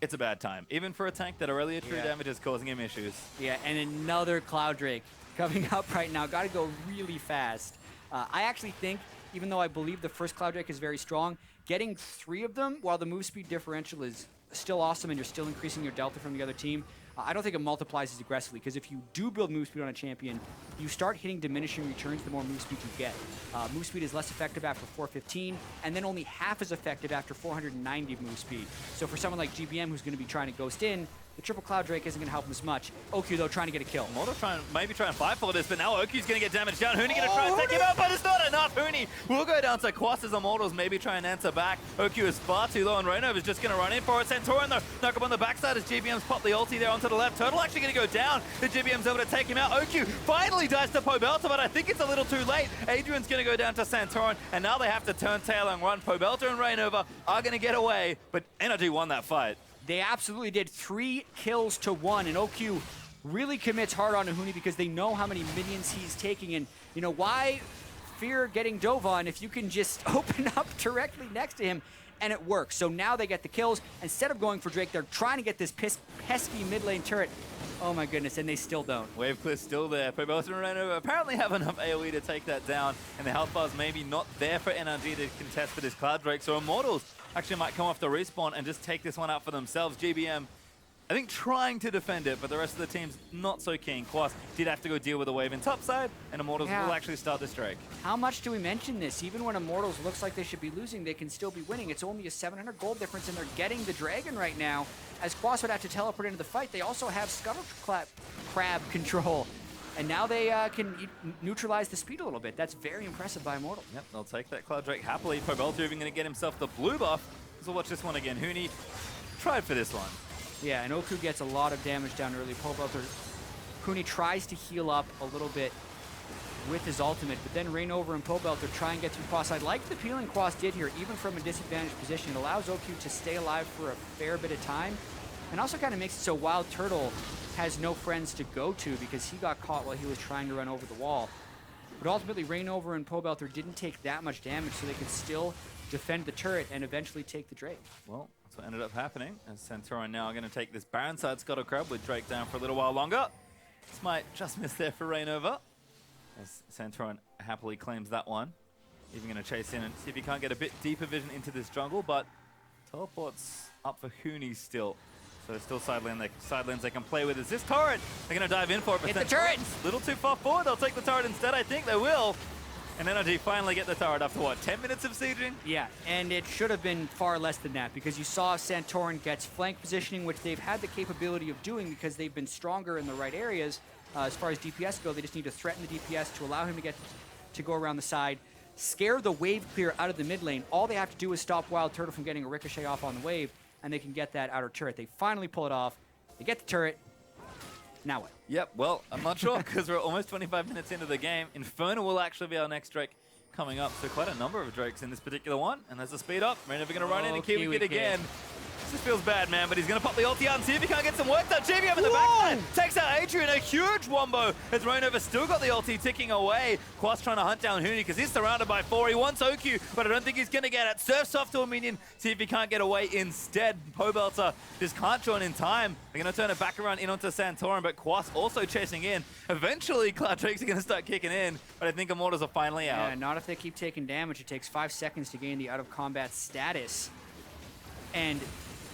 it's a bad time. Even for a tank that Irelia true damage is causing him issues. Yeah, and another Cloud Drake coming up right now. Got to go really fast. I actually think, even though I believe the first Cloud Drake is very strong, getting 3 of them while the move speed differential is still awesome and you're still increasing your delta from the other team, I don't think it multiplies as aggressively, because if you do build move speed on a champion, you start hitting diminishing returns the more move speed you get. Move speed is less effective after 415, and then only half as effective after 490 of move speed. So for someone like GBM who's going to be trying to ghost in, the triple Cloud Drake isn't going to help him as much. OQ, though, trying to get a kill. Mortal maybe trying to fight for this, but now OQ's going to get damaged down. Huni going to try and take him out, but it's not enough. Huni will go down to Quas as Immortals, maybe try and answer back. OQ is far too low, and ReignOver is just going to run in for it. Santorin, though, knock up on the backside as GBM's popped the ulti there onto the left. Turtle actually going to go down. The GBM's able to take him out. OQ finally dies to Pobelter, but I think it's a little too late. Adrian's going to go down to Santorin, and now they have to turn tail and run. Pobelter and ReignOver are going to get away, but NRG won that fight. They absolutely did. 3 kills to 1, and OQ really commits hard on Huni because they know how many minions he's taking. And, you know, why Sivir getting dove on if you can just open up directly next to him, and it works. So now they get the kills. Instead of going for Drake, they're trying to get this pesky mid lane turret. Oh my goodness, and they still don't. Wave clear still there. Pobelter and ReignOver apparently have enough AoE to take that down, and the health bar's maybe not there for NRG to contest with this Cloud Drake, so Immortals actually might come off the respawn and just take this one out for themselves. GBM, I think, trying to defend it, but the rest of the team's not so keen. Quas did have to go deal with a wave in top side, and Immortals will actually start this Drake. How much do we mention this? Even when Immortals looks like they should be losing, they can still be winning. It's only a 700 gold difference, and they're getting the dragon right now, as Quas would have to teleport into the fight. They also have Scuttle Crab control, and now they can neutralize the speed a little bit. That's very impressive by Immortals. Yep, they'll take that Cloud Drake happily. Pobelter even going to get himself the blue buff. So watch this one again. Huni tried for this one. Yeah, and Oku gets a lot of damage down early. Pobelter, Huni tries to heal up a little bit with his ultimate, but then ReignOver and Pobelter try and get through Quas. I like the peeling Quas did here, even from a disadvantaged position. It allows Oku to stay alive for a fair bit of time, and also kind of makes it so WildTurtle has no friends to go to because he got caught while he was trying to run over the wall. But ultimately, ReignOver and Pobelter didn't take that much damage, so they could still defend the turret and eventually take the Drake. Well, that's what ended up happening, as Santorin now are going to take this Baron side Scuttle Crab with Drake down for a little while longer. This might just miss there for ReignOver, as Santorin happily claims that one. Even going to chase in and see if he can't get a bit deeper vision into this jungle, but teleport's up for Huni still. So still side lanes they can play with. Is this turret? They're going to dive in for it, but Hit the turret! A little too far forward. They'll take the turret instead. I think they will. And NRG finally get the turret after, what, 10 minutes of sieging? Yeah, and it should have been far less than that because you saw Santorin gets flank positioning, which they've had the capability of doing because they've been stronger in the right areas. As far as DPS go, they just need to threaten the DPS to allow him to go around the side, scare the wave clear out of the mid lane. All they have to do is stop WildTurtle from getting a Ricochet off on the wave, and they can get that outer turret. They finally pull it off. They get the turret. Now what? Yep, well, I'm not sure because we're almost 25 minutes into the game. Inferno will actually be our next Drake coming up. So quite a number of Drakes in this particular one. And there's a speed up. ReignOver going to run in and Kiwikid again. This feels bad, man, but he's going to pop the ulti out and see if he can't get some work done. GBM in the backside takes out Adrian, a huge wombo as ReignOver still got the ulti ticking away. Quas trying to hunt down Huni because he's surrounded by 4. He wants OQ, but I don't think he's going to get it. Surfs off to a minion, see if he can't get away instead. Pobelter just can't join in time. They're going to turn it back around in onto Santorin, but Quas also chasing in. Eventually, Cloud Drakes are going to start kicking in, but I think Immortals are finally out. Yeah, not if they keep taking damage. It takes 5 seconds to gain the out-of-combat status. And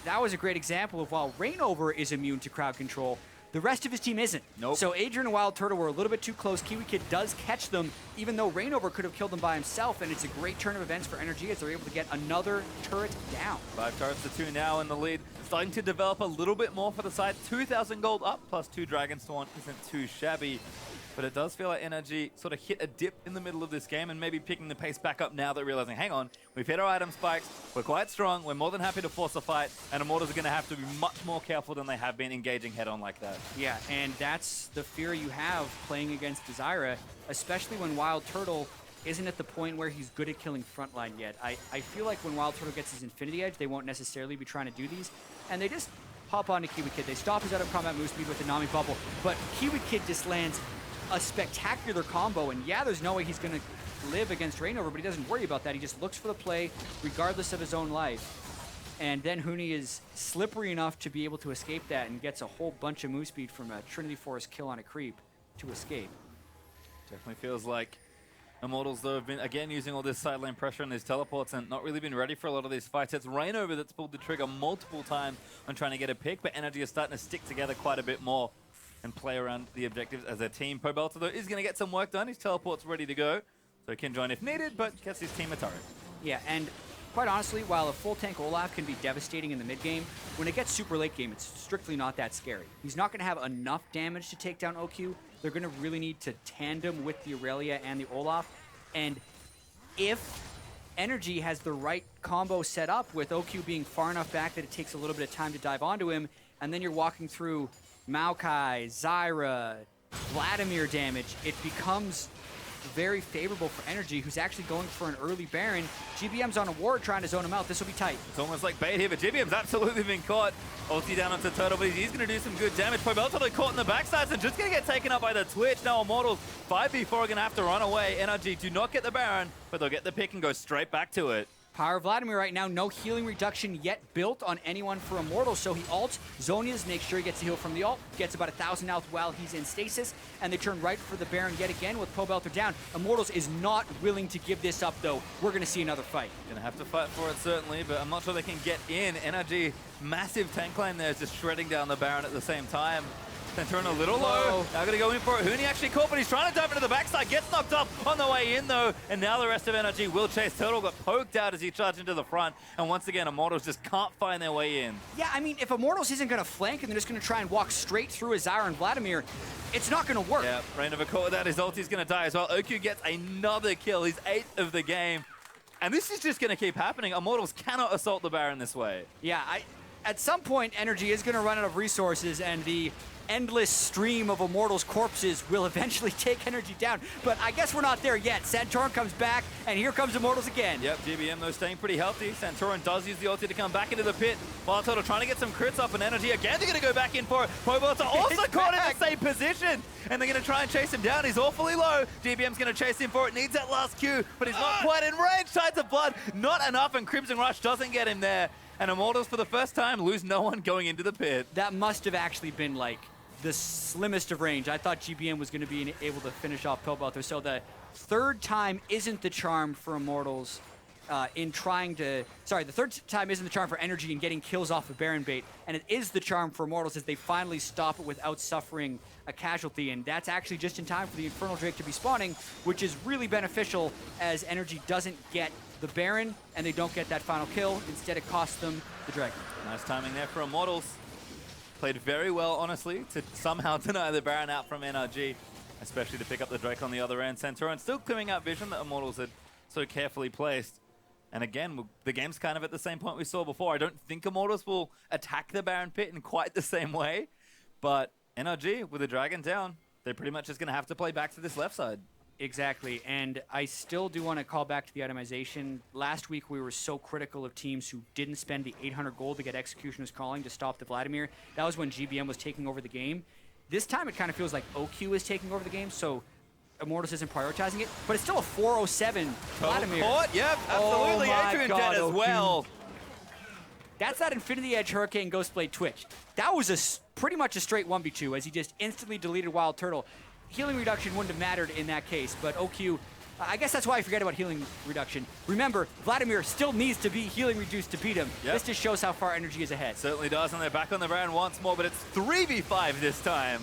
that was a great example of while ReignOver is immune to crowd control, the rest of his team isn't. Nope. So Adrian and WildTurtle were a little bit too close. Kiwikid does catch them, even though ReignOver could have killed them by himself, and it's a great turn of events for NRG as they're able to get another turret down. 5 turrets to 2 now in the lead. Starting to develop a little bit more for the side. 2,000 gold up, plus 2 Dragons to 1 isn't too shabby. But it does feel like NRG sort of hit a dip in the middle of this game and maybe picking the pace back up now that realizing, hang on, we've hit our item spikes, we're quite strong, we're more than happy to force a fight, and Immortals are going to have to be much more careful than they have been engaging head-on like that. Yeah, and that's the fear you have playing against Zyra, especially when WildTurtle isn't at the point where he's good at killing frontline yet. I feel like when WildTurtle gets his Infinity Edge, they won't necessarily be trying to do these, and they just hop onto Kiwikid. They stop his out-of-combat move speed with the Nami bubble, but Kiwikid just lands a spectacular combo, and yeah, there's no way he's going to live against ReignOver, but he doesn't worry about that. He just looks for the play regardless of his own life. And then Huni is slippery enough to be able to escape that and gets a whole bunch of move speed from a Trinity Force kill on a creep to escape. Definitely feels like Immortals, though, have been, again, using all this side lane pressure and these teleports and not really been ready for a lot of these fights. It's ReignOver that's pulled the trigger multiple times on trying to get a pick, but NRG is starting to stick together quite a bit more and play around the objectives as a team. Pobelter, though, is going to get some work done. His teleport's ready to go, so he can join if needed, but gets his team a turret. Yeah, and quite honestly, while a full tank Olaf can be devastating in the mid game, when it gets super late game, it's strictly not that scary. He's not going to have enough damage to take down OQ. They're going to really need to tandem with the Irelia and the Olaf, and if NRG has the right combo set up with OQ being far enough back that it takes a little bit of time to dive onto him, and then you're walking through Maokai, Zyra, Vladimir damage, it becomes very favorable for NRG, who's actually going for an early Baron. GBM's on a ward trying to zone him out. This will be tight. It's almost like bait here, but GBM's absolutely been caught. Ulti down onto Turtle, but he's going to do some good damage. Pobelter caught in the backsides and just going to get taken up by the Twitch. Now Immortals 5v4 are going to have to run away. NRG do not get the Baron, but they'll get the pick and go straight back to it. Power Vladimir right now, no healing reduction yet built on anyone for Immortals, so he ults, Zonias, makes sure he gets a heal from the ult, gets about 1,000 health while he's in stasis, and they turn right for the Baron yet again with Pobelter down. Immortals is not willing to give this up, though. We're going to see another fight. Going to have to fight for it, certainly, but I'm not sure they can get in. NRG, massive tank line there, is just shredding down the Baron at the same time. Santorin a little low. Now going to go in for it. Huni actually caught, but he's trying to dive into the backside. Gets knocked up on the way in, though. And now the rest of NRG will chase. Turtle got poked out as he charged into the front. And once again, Immortals just can't find their way in. Yeah, I mean, if Immortals isn't going to flank and they're just going to try and walk straight through Zyra and Vladimir, it's not going to work. Yeah, ReignOver caught with that. His ulti's going to die as well. OQ gets another kill. His 8th of the game. And this is just going to keep happening. Immortals cannot assault the Baron this way. Yeah, at some point, NRG is going to run out of resources, and the endless stream of Immortals corpses will eventually take NRG down. But I guess we're not there yet. Santorin comes back, and here comes Immortals again. Yep, GBM though staying pretty healthy. Santorin does use the ulti to come back into the pit. WildTurtle trying to get some crits up, and NRG again, they're going to go back in for it. Pobelter also caught in the same position, and they're going to try and chase him down. He's awfully low. GBM's going to chase him for it. Needs that last Q, but he's not quite in range. Tides of blood, not enough, and Crimson Rush doesn't get him there. And Immortals, for the first time, lose no one going into the pit. That must have actually been, like, the slimmest of range. I thought GBM was going to be able to finish off Pobelter. So the third time isn't the charm for Immortals in trying to... Sorry, the third time isn't the charm for NRG in getting kills off of Baron bait. And it is the charm for Immortals as they finally stop it without suffering a casualty. And that's actually just in time for the Infernal Drake to be spawning, which is really beneficial as NRG doesn't get the Baron and they don't get that final kill. Instead, it costs them the Dragon. Nice timing there for Immortals. Played very well, honestly, to somehow deny the Baron out from NRG, especially to pick up the Drake on the other end. Santorin still clearing out vision that Immortals had so carefully placed. And again, the game's kind of at the same point we saw before. I don't think Immortals will attack the Baron pit in quite the same way, but NRG, with the Dragon down, they're pretty much just going to have to play back to this left side. Exactly, and I still do want to call back to the itemization. Last week we were so critical of teams who didn't spend the 800 gold to get Executioner's Calling to stop the Vladimir. That was when GBM was taking over the game. This time it kind of feels like OQ is taking over the game, so Immortals isn't prioritizing it, but it's still a 407 Vladimir. Caught, yep, absolutely. Oh Adrian God, dead as well. That's that Infinity Edge Hurricane Ghostblade Twitch. That was pretty much a straight 1v2 as he just instantly deleted WildTurtle. Healing reduction wouldn't have mattered in that case, but OQ, I guess that's why I forget about healing reduction. Remember, Vladimir still needs to be healing reduced to beat him. Yep. This just shows how far NRG is ahead. Certainly does, and they're back on the Baron once more, but it's 3v5 this time.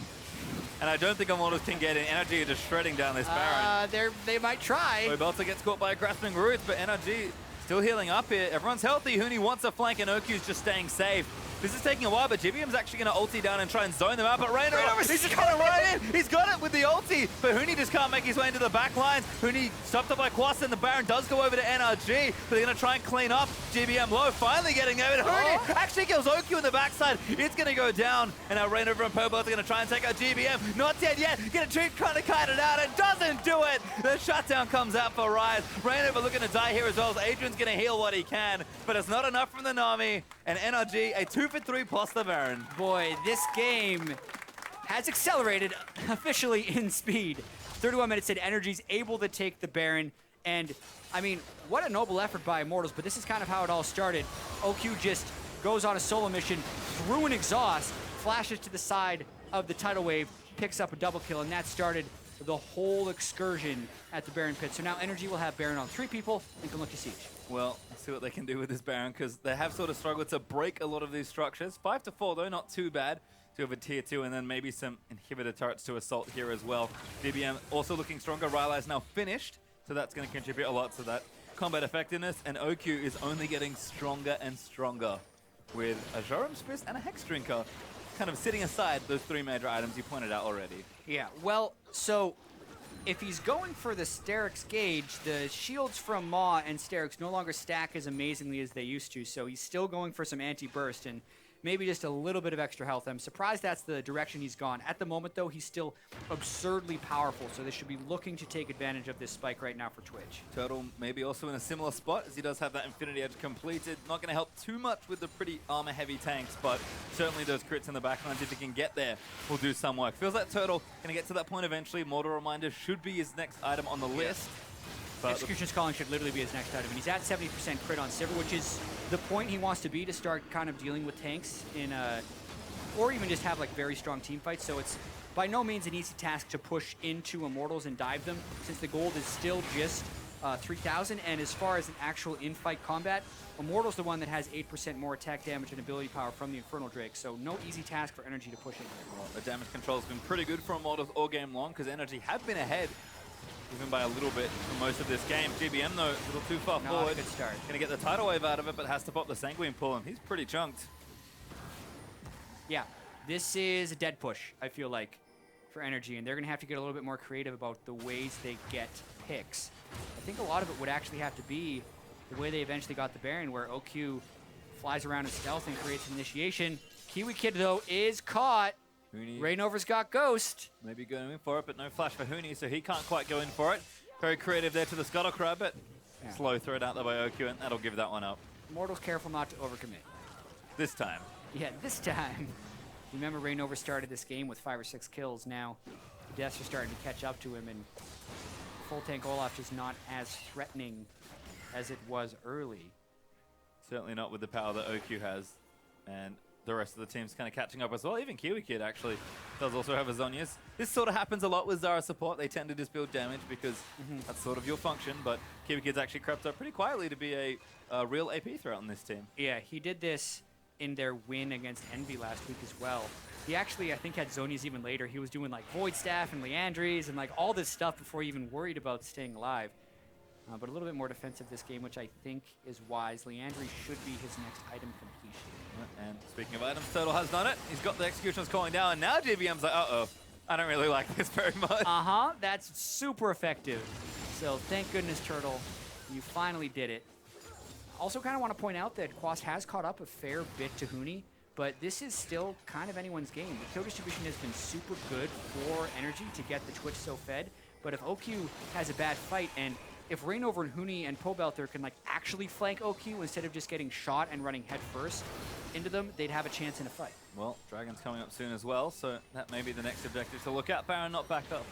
And I don't think Immortals can get in. NRG are just shredding down this Baron. They might try. Pobelter gets caught by a grasping roots, but NRG still healing up here. Everyone's healthy. Huni wants a flank, and OQ's just staying safe. This is taking a while, but GBM's actually going to ulti down and try and zone them out. But ReignOver, he's just going to run in. He's got it with the ulti, but Huni just can't make his way into the back lines. Huni stopped up by Quas, and the Baron does go over to NRG, but they're going to try and clean up. GBM low, finally getting there. But Huni actually kills OQ in the backside. It's going to go down, and now ReignOver and Pobelter are going to try and take out GBM. Not dead yet. Going to try to kite it out, and doesn't do it. The shutdown comes out for Ryze. ReignOver looking to die here as well, as Adrian's going to heal what he can, but it's not enough from the Nami, and NRG, a 2-for-3 plus the Baron. Boy, this game has accelerated officially in speed. 31 minutes in, NRG's able to take the Baron, and I mean, what a noble effort by Immortals, but this is kind of how it all started. OQ just goes on a solo mission through an exhaust, flashes to the side of the tidal wave, picks up a double kill, and that started the whole excursion at the Baron pit. So now NRG will have Baron on 3 people and can look to siege. Well, let's see what they can do with this Baron, because they have sort of struggled to break a lot of these structures. 5-4 though, not too bad. To have a tier 2 and then maybe some inhibitor turrets to assault here as well. GBM also looking stronger. Irelia is now finished, so that's going to contribute a lot to that combat effectiveness. And OQ is only getting stronger and stronger with a Joram's Fist and a Hex Drinker, kind of sitting aside those 3 major items you pointed out already. Yeah, well, so if he's going for the Sterix Gauge, the shields from Maw and Sterix no longer stack as amazingly as they used to, so he's still going for some anti-burst, and maybe just a little bit of extra health. I'm surprised that's the direction he's gone. At the moment, though, he's still absurdly powerful, so they should be looking to take advantage of this spike right now for Twitch. Turtle maybe also in a similar spot, as he does have that Infinity Edge completed. Not going to help too much with the pretty armor-heavy tanks, but certainly those crits in the backlines, if he can get there, will do some work. Feels like Turtle going to get to that point eventually. Mortal Reminder should be his next item on the list. But Execution's Calling should literally be his next item. And he's at 70% crit on Sivir, which is the point he wants to be to start kind of dealing with tanks in or even just have like very strong team fights. So it's by no means an easy task to push into Immortals and dive them, since the gold is still just 3,000. And as far as an actual in-fight combat, Immortal's the one that has 8% more attack damage and ability power from the Infernal Drake. So no easy task for NRG to push in. Well, the damage control has been pretty good for Immortals all game long, because NRG have been ahead even by a little bit for most of this game. GBM, though, a little too far forward. Good start. Going to get the tidal wave out of it, but has to pop the Sanguine pull, and he's pretty chunked. Yeah, this is a dead push, I feel like, for NRG, and they're going to have to get a little bit more creative about the ways they get picks. I think a lot of it would actually have to be the way they eventually got the Baron, where OQ flies around in stealth and creates an initiation. Kiwikid, though, is caught. Huni ReignOver's got Ghost. maybe going in for it, but no flash for Huni, so he can't quite go in for it. Very creative there to the Scuttle Crab, but slow throw it out there by OQ, and that'll give that one up. Mortal's careful not to overcommit. This time. Yeah, this time. Remember, ReignOver started this game with 5 or 6 kills. Now, the deaths are starting to catch up to him, and full tank Olaf is not as threatening as it was early. Certainly not with the power that OQ has, and the rest of the team's kind of catching up as well. Even Kiwikid actually does also have a Zhonya's. This sort of happens a lot with Zyra support. They tend to just build damage because that's sort of your function, but Kiwikid's actually crept up pretty quietly to be a real AP threat on this team. Yeah, he did this in their win against Envy last week as well. He actually, I think, had Zhonya's even later. He was doing like Void Staff and Leandries and like all this stuff before he even worried about staying alive. But a little bit more defensive this game, which I think is wise. Leandry should be his next item completion. And speaking of items, Turtle has done it. He's got the executions calling down, and now GBM's like, uh-oh, I don't really like this very much. That's super effective. So thank goodness, Turtle, you finally did it. Also kind of want to point out that Quas has caught up a fair bit to Huni, but this is still kind of anyone's game. The kill distribution has been super good for NRG to get the Twitch so fed, but if OQ has a bad fight, and if ReignOver and Huni and Pobelter can like actually flank OQ instead of just getting shot and running head first into them, they'd have a chance in a fight. Well, Dragon's coming up soon as well, so that may be the next objective to look at. Baron not backed up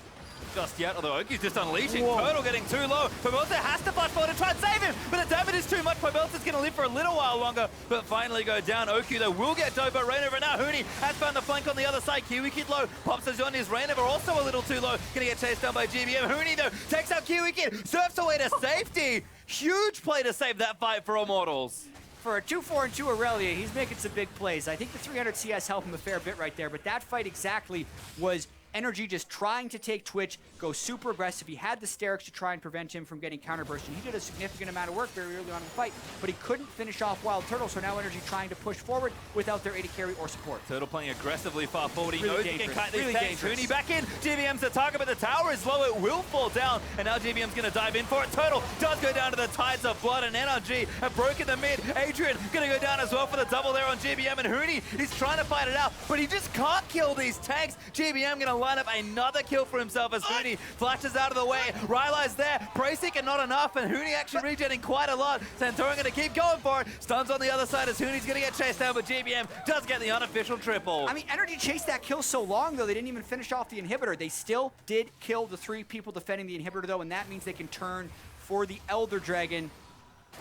just yet, although OQ's just unleashing. Turtle getting too low. Pobelter has to flash forward to try and save him, but the damage is too much. Pobelter's going to live for a little while longer, but finally go down. OQ, though, will get doped by ReignOver. Now Huni has found the flank on the other side. Kiwikid low, pops his on his ReignOver, also a little too low. Going to get chased down by GBM. Huni, though, takes out Kiwikid, surfs away to safety. Huge play to save that fight for Immortals. For a 2-4-2 Irelia, he's making some big plays. I think the 300 CS helped him a fair bit right there, but that fight exactly was NRG just trying to take Twitch, go super aggressive. He had the Sterix to try and prevent him from getting counterburst, and he did a significant amount of work very early on in the fight, but he couldn't finish off WildTurtle, so now NRG trying to push forward without their AD carry or support. Turtle playing aggressively far forward. He Really knows he can dangerous. cut these Really tanks. dangerous. Huni back in. GBM's the target, but the tower is low. It will fall down, and now GBM's going to dive in for it. Turtle does go down to the Tides of Blood, and NRG have broken the mid. Adrian going to go down as well for the double there on GBM, and Huni is trying to fight it out, but he just can't kill these tanks. GBM going to line up another kill for himself as Huni flashes out of the way. Ryze's there. Prasic and not enough, and Huni actually regenerating quite a lot. Santorin going to keep going for it. Stuns on the other side as Huni's going to get chased down, but GBM does get the unofficial triple. I mean, NRG chased that kill so long, though, they didn't even finish off the inhibitor. They still did kill the 3 people defending the inhibitor, though, and that means they can turn for the Elder Dragon.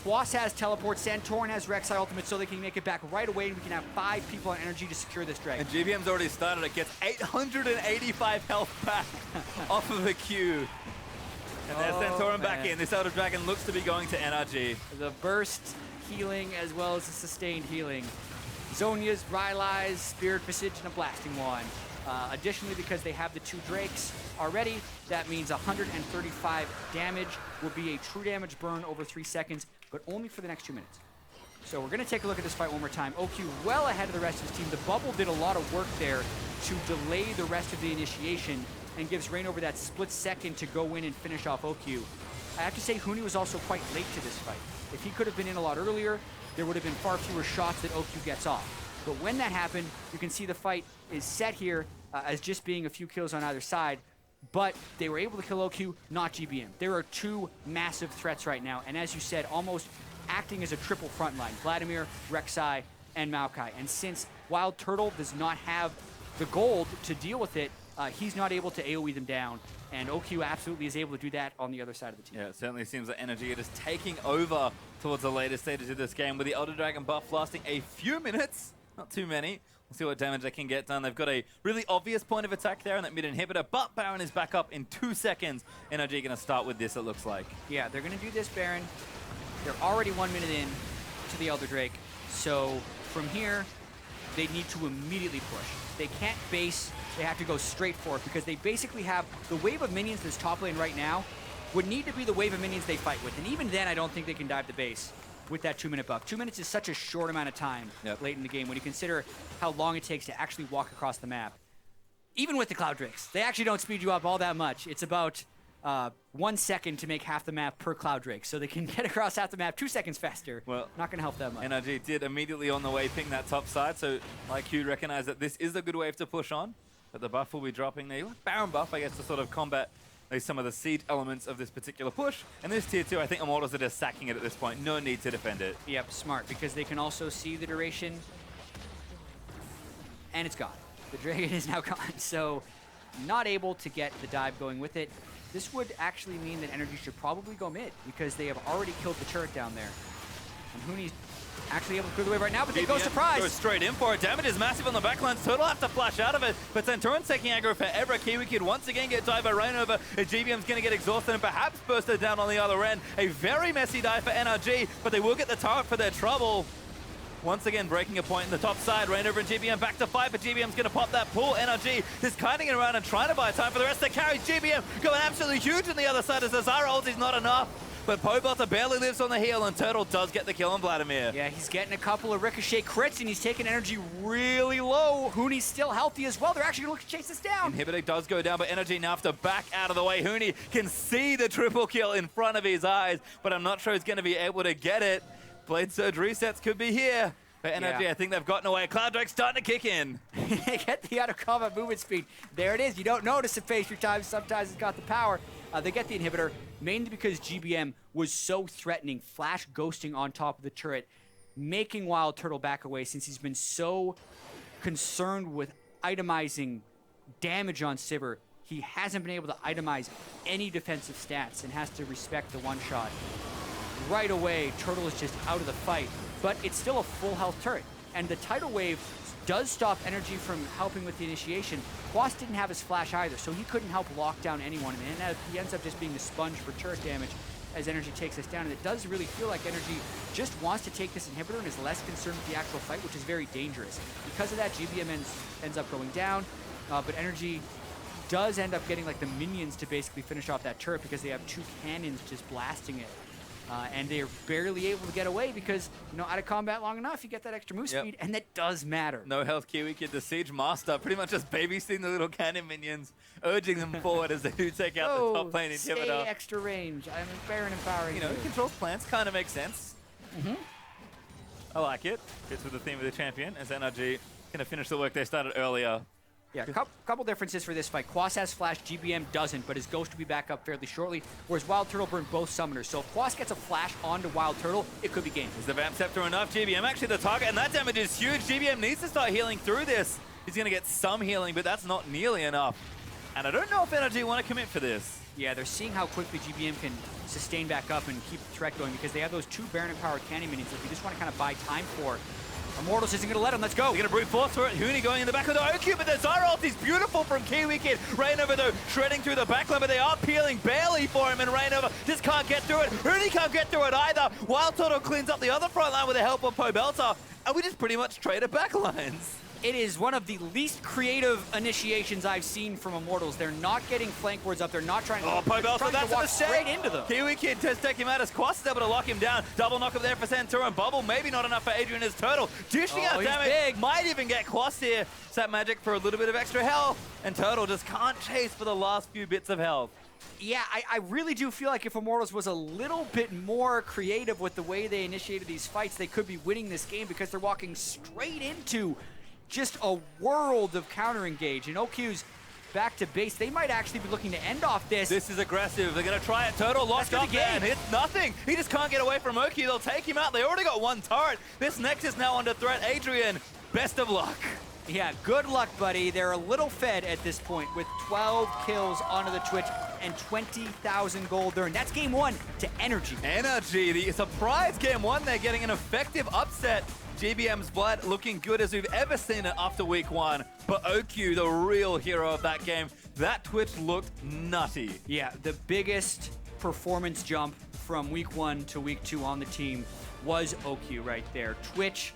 Quas has teleport, Santorin has Rek'Sai ultimate, so they can make it back right away, and we can have 5 people on NRG to secure this dragon. And GBM's already started. It gets 885 health back off of the Q. And there's Santorin back in. This Elder Dragon looks to be going to NRG. The burst healing as well as the sustained healing. Zhonya's, Ryze's, Spirit Visage, and a Blasting Wand. Additionally, because they have the 2 Drakes already, that means 135 damage will be a true damage burn over 3 seconds, but only for the next 2 minutes. So we're going to take a look at this fight one more time. OQ well ahead of the rest of his team. The bubble did a lot of work there to delay the rest of the initiation and gives ReignOver that split second to go in and finish off OQ. I have to say, Huni was also quite late to this fight. If he could have been in a lot earlier, there would have been far fewer shots that OQ gets off. But when that happened, you can see the fight is set here as just being a few kills on either side. But they were able to kill OQ, not GBM. There are two massive threats right now. And as you said, almost acting as a triple front line. Vladimir, Rek'Sai, and Maokai. And since WildTurtle does not have the gold to deal with it, he's not able to AoE them down. And OQ absolutely is able to do that on the other side of the team. Yeah, it certainly seems that NRG are just taking over towards the later stages of this game with the Elder Dragon buff lasting a few minutes, not too many. We'll see what damage they can get done. They've got a really obvious point of attack there in that mid inhibitor, but Baron is back up in 2 seconds. NRG going to start with this, it looks like. Yeah, they're going to do this, Baron. They're already 1 minute in to the Elder Drake. So from here, they need to immediately push. They can't base, they have to go straight for it because they basically have the wave of minions that's top lane right now would need to be the wave of minions they fight with. And even then, I don't think they can dive the base with that 2 minute buff. 2 minutes is such a short amount of time late in the game when you consider how long it takes to actually walk across the map. Even with the Cloud Drakes, they actually don't speed you up all that much. It's about 1 second to make half the map per Cloud Drake, so they can get across half the map 2 seconds faster. Well, not going to help that much. NRG did immediately on the way ping that top side, so like you recognize that this is a good wave to push on, but the buff will be dropping the Baron buff, I guess, to sort of combat some of the siege elements of this particular push. And this tier 2, I think Immortals are just sacking it at this point. No need to defend it. Yep, smart, because they can also see the duration, and it's gone. The Dragon is now gone, so not able to get the dive going with it. This would actually mean that NRG should probably go mid, because they have already killed the turret down there. And Huni's actually able to clear the way right now, but they go surprise. Goes straight in for it. Damage is massive on the backlines. Turtle have to flash out of it, but Santorin's taking aggro forever. Kiwikid once again get dived by ReignOver. GBM's going to get exhausted and perhaps bursted down on the other end. A very messy dive for NRG, but they will get the turret for their trouble. Once again, breaking a point in the top side. ReignOver and GBM back to fight, but GBM's going to pop that pull. NRG is kiting it around and trying to buy time for the rest of the carries. GBM going absolutely huge on the other side as the Zyra ult is not enough. But Pobelter barely lives on the heel, and Turtle does get the kill on Vladimir. Yeah, he's getting a couple of ricochet crits, and he's taking energy really low. Huni's still healthy as well. They're actually going to look to chase this down. Inhibitor does go down, but NRG now have to back out of the way. Huni can see the triple kill in front of his eyes, but I'm not sure he's going to be able to get it. Blade Surge resets could be here. For NRG, I think they've gotten away. Cloud Drake's starting to kick in. They get the out-of-combat movement speed. There it is. You don't notice it PastryTime. Sometimes it's got the power. They get the inhibitor, mainly because GBM was so threatening, flash ghosting on top of the turret, making WildTurtle back away since he's been so concerned with itemizing damage on Sivir. He hasn't been able to itemize any defensive stats and has to respect the one-shot. Right away, Turtle is just out of the fight, but it's still a full health turret. And the tidal wave does stop energy from helping with the initiation. Quas didn't have his flash either, so he couldn't help lock down anyone. And he ends up just being the sponge for turret damage as energy takes us down. And it does really feel like energy just wants to take this inhibitor and is less concerned with the actual fight, which is very dangerous. Because of that, GBM ends up going down, but energy does end up getting like the minions to basically finish off that turret because they have 2 cannons just blasting it. And they're barely able to get away because, you know, out of combat long enough, you get that extra move speed, and that does matter. No health Kiwikid, the Siege Master, pretty much just babysitting the little cannon minions, urging them forward as they do take out the top lane inhibitor. Stay extra range. I'm Baron empowering. You know, controls plants kind of makes sense. I like it. Fits with the theme of the champion as NRG going to finish the work they started earlier. Yeah, couple differences for this fight. Quas has flash, GBM doesn't, but his Ghost will be back up fairly shortly, whereas WildTurtle burned both summoners. So if Quas gets a flash onto WildTurtle, it could be game. Is the Vamp Scepter enough? GBM actually the target, and that damage is huge. GBM needs to start healing through this. He's going to get some healing, but that's not nearly enough. And I don't know if NRG want to commit for this. Yeah, they're seeing how quickly GBM can sustain back up and keep the threat going because they have those 2 Baron-empowered cannon minions that we just want to kind of buy time for. Immortals isn't going to let him. Let's go. They're going to brute force for it. Huni going in the back of the OQ, but the Zyra ult is beautiful from Kiwikid. ReignOver, though, shredding through the backline, but they are peeling barely for him, and ReignOver just can't get through it. Huni can't get through it either. WildTurtle cleans up the other front line with the help of Pobelter, and we just pretty much traded backlines. It is one of the least creative initiations I've seen from Immortals. They're not getting flank wards up. They're not trying to, Pobelter, that's walk straight into them. Kiwikid just take him out as Quas is able to lock him down. Double knock up there for Santorin. Bubble, maybe not enough for Adrian as Turtle. Dishing out damage. Big. Might even get Quas here. Sap Magic for a little bit of extra health. And Turtle just can't chase for the last few bits of health. Yeah, I really do feel like if Immortals was a little bit more creative with the way they initiated these fights, they could be winning this game because they're walking straight into just a world of counter-engage. And OQ's back to base. They might actually be looking to end off this. This is aggressive. They're going to try it. Turtle locked up there and hits nothing. He just can't get away from OQ. They'll take him out. They already got one turret. This Nexus now under threat. Adrian, best of luck. Yeah, good luck, buddy. They're a little fed at this point with 12 kills onto the Twitch and 20,000 gold there. And that's game one to NRG. NRG, the surprise game one. They're getting an effective upset. GBM's blood looking good as we've ever seen it after week one. But OQ, the real hero of that game, that Twitch looked nutty. Yeah, the biggest performance jump from week one to week two on the team was OQ right there. Twitch,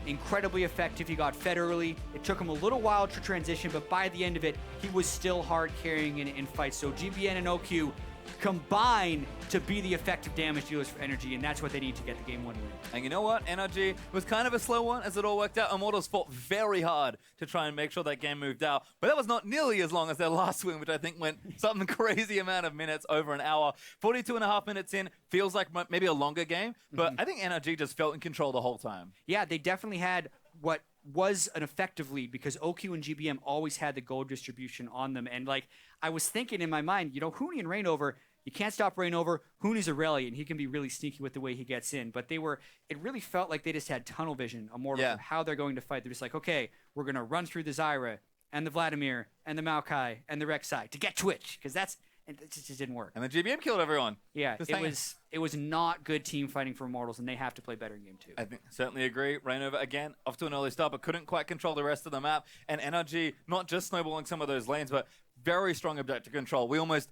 incredibly effective. He got fed early. It took him a little while to transition, but by the end of it, he was still hard carrying in fights. So GBN and OQ combine to be the effective damage dealers for NRG, and that's what they need to get the game one win. And you know what? NRG was kind of a slow one as it all worked out. Immortals fought very hard to try and make sure that game moved out, but that was not nearly as long as their last win, which I think went some crazy amount of minutes, over an hour. 42.5 minutes in, feels like maybe a longer game, but I think NRG just felt in control the whole time. Yeah, they definitely had what was an effective lead because OQ and GBM always had the gold distribution on them. And like, I was thinking in my mind, you know, Huni and ReignOver, you can't stop ReignOver. Huni's Irelia, and he can be really sneaky with the way he gets in. But it really felt like they just had tunnel vision, Immortals, of how they're going to fight. They're just like, okay, we're going to run through the Zyra and the Vladimir and the Maokai and the Rek'Sai to get Twitch, because it just didn't work. And the GBM killed everyone. Yeah, it was not good team fighting for Immortals, and they have to play better in game two. I certainly agree. ReignOver, again, off to an early start, but couldn't quite control the rest of the map. And NRG, not just snowballing some of those lanes, but very strong objective control. We almost,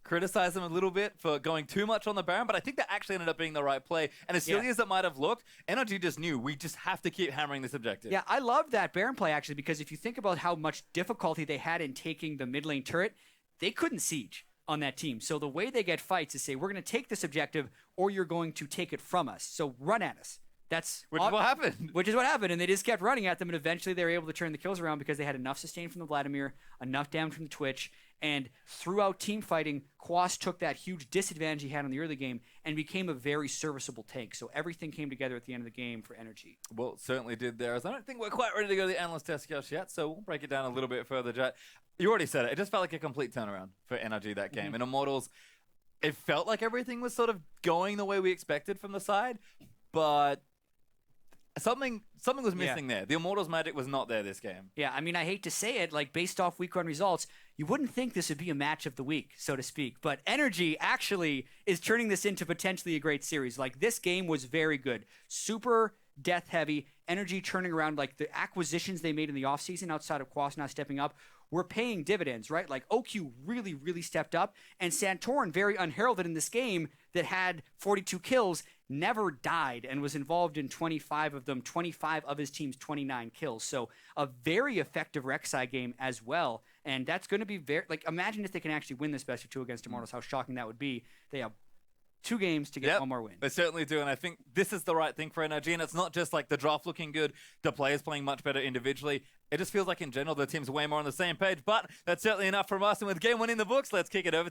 criticize them a little bit for going too much on the Baron, but I think that actually ended up being the right play. And as silly as it might have looked, NRG just knew we just have to keep hammering this objective. Yeah, I love that Baron play, actually, because if you think about how much difficulty they had in taking the mid lane turret, they couldn't siege on that team. So the way they get fights is say, we're going to take this objective, or you're going to take it from us. So run at us. Which is what happened. Which is what happened, and they just kept running at them, and eventually they were able to turn the kills around because they had enough sustain from the Vladimir, enough damage from the Twitch, and throughout team fighting, Quas took that huge disadvantage he had in the early game and became a very serviceable tank. So everything came together at the end of the game for NRG. Well, it certainly did there. As I don't think we're quite ready to go to the analyst test just yet, so we'll break it down a little bit further, Jatt. You already said it. It just felt like a complete turnaround for NRG that game. And Immortals, it felt like everything was sort of going the way we expected from the side, but something was missing there. The Immortals magic was not there this game. Yeah, I mean, I hate to say it, based off week one results, you wouldn't think this would be a match of the week, so to speak. But NRG actually is turning this into potentially a great series. This game was very good. Super death heavy. NRG turning around, the acquisitions they made in the offseason outside of Quas not stepping up were paying dividends, right? OQ really, really stepped up. And Santorin, very unheralded in this game, that had 42 kills, never died and was involved in 25 of them, 25 of his team's 29 kills. So a very effective Rek'Sai game as well. And that's going to be very, imagine if they can actually win this best of two against Immortals, how shocking that would be. They have 2 games to get one more win. They certainly do, and I think this is the right thing for NRG, and it's not just the draft looking good, the players playing much better individually. It just feels like in general the team's way more on the same page, but that's certainly enough from us, and with game one in the books, let's kick it over.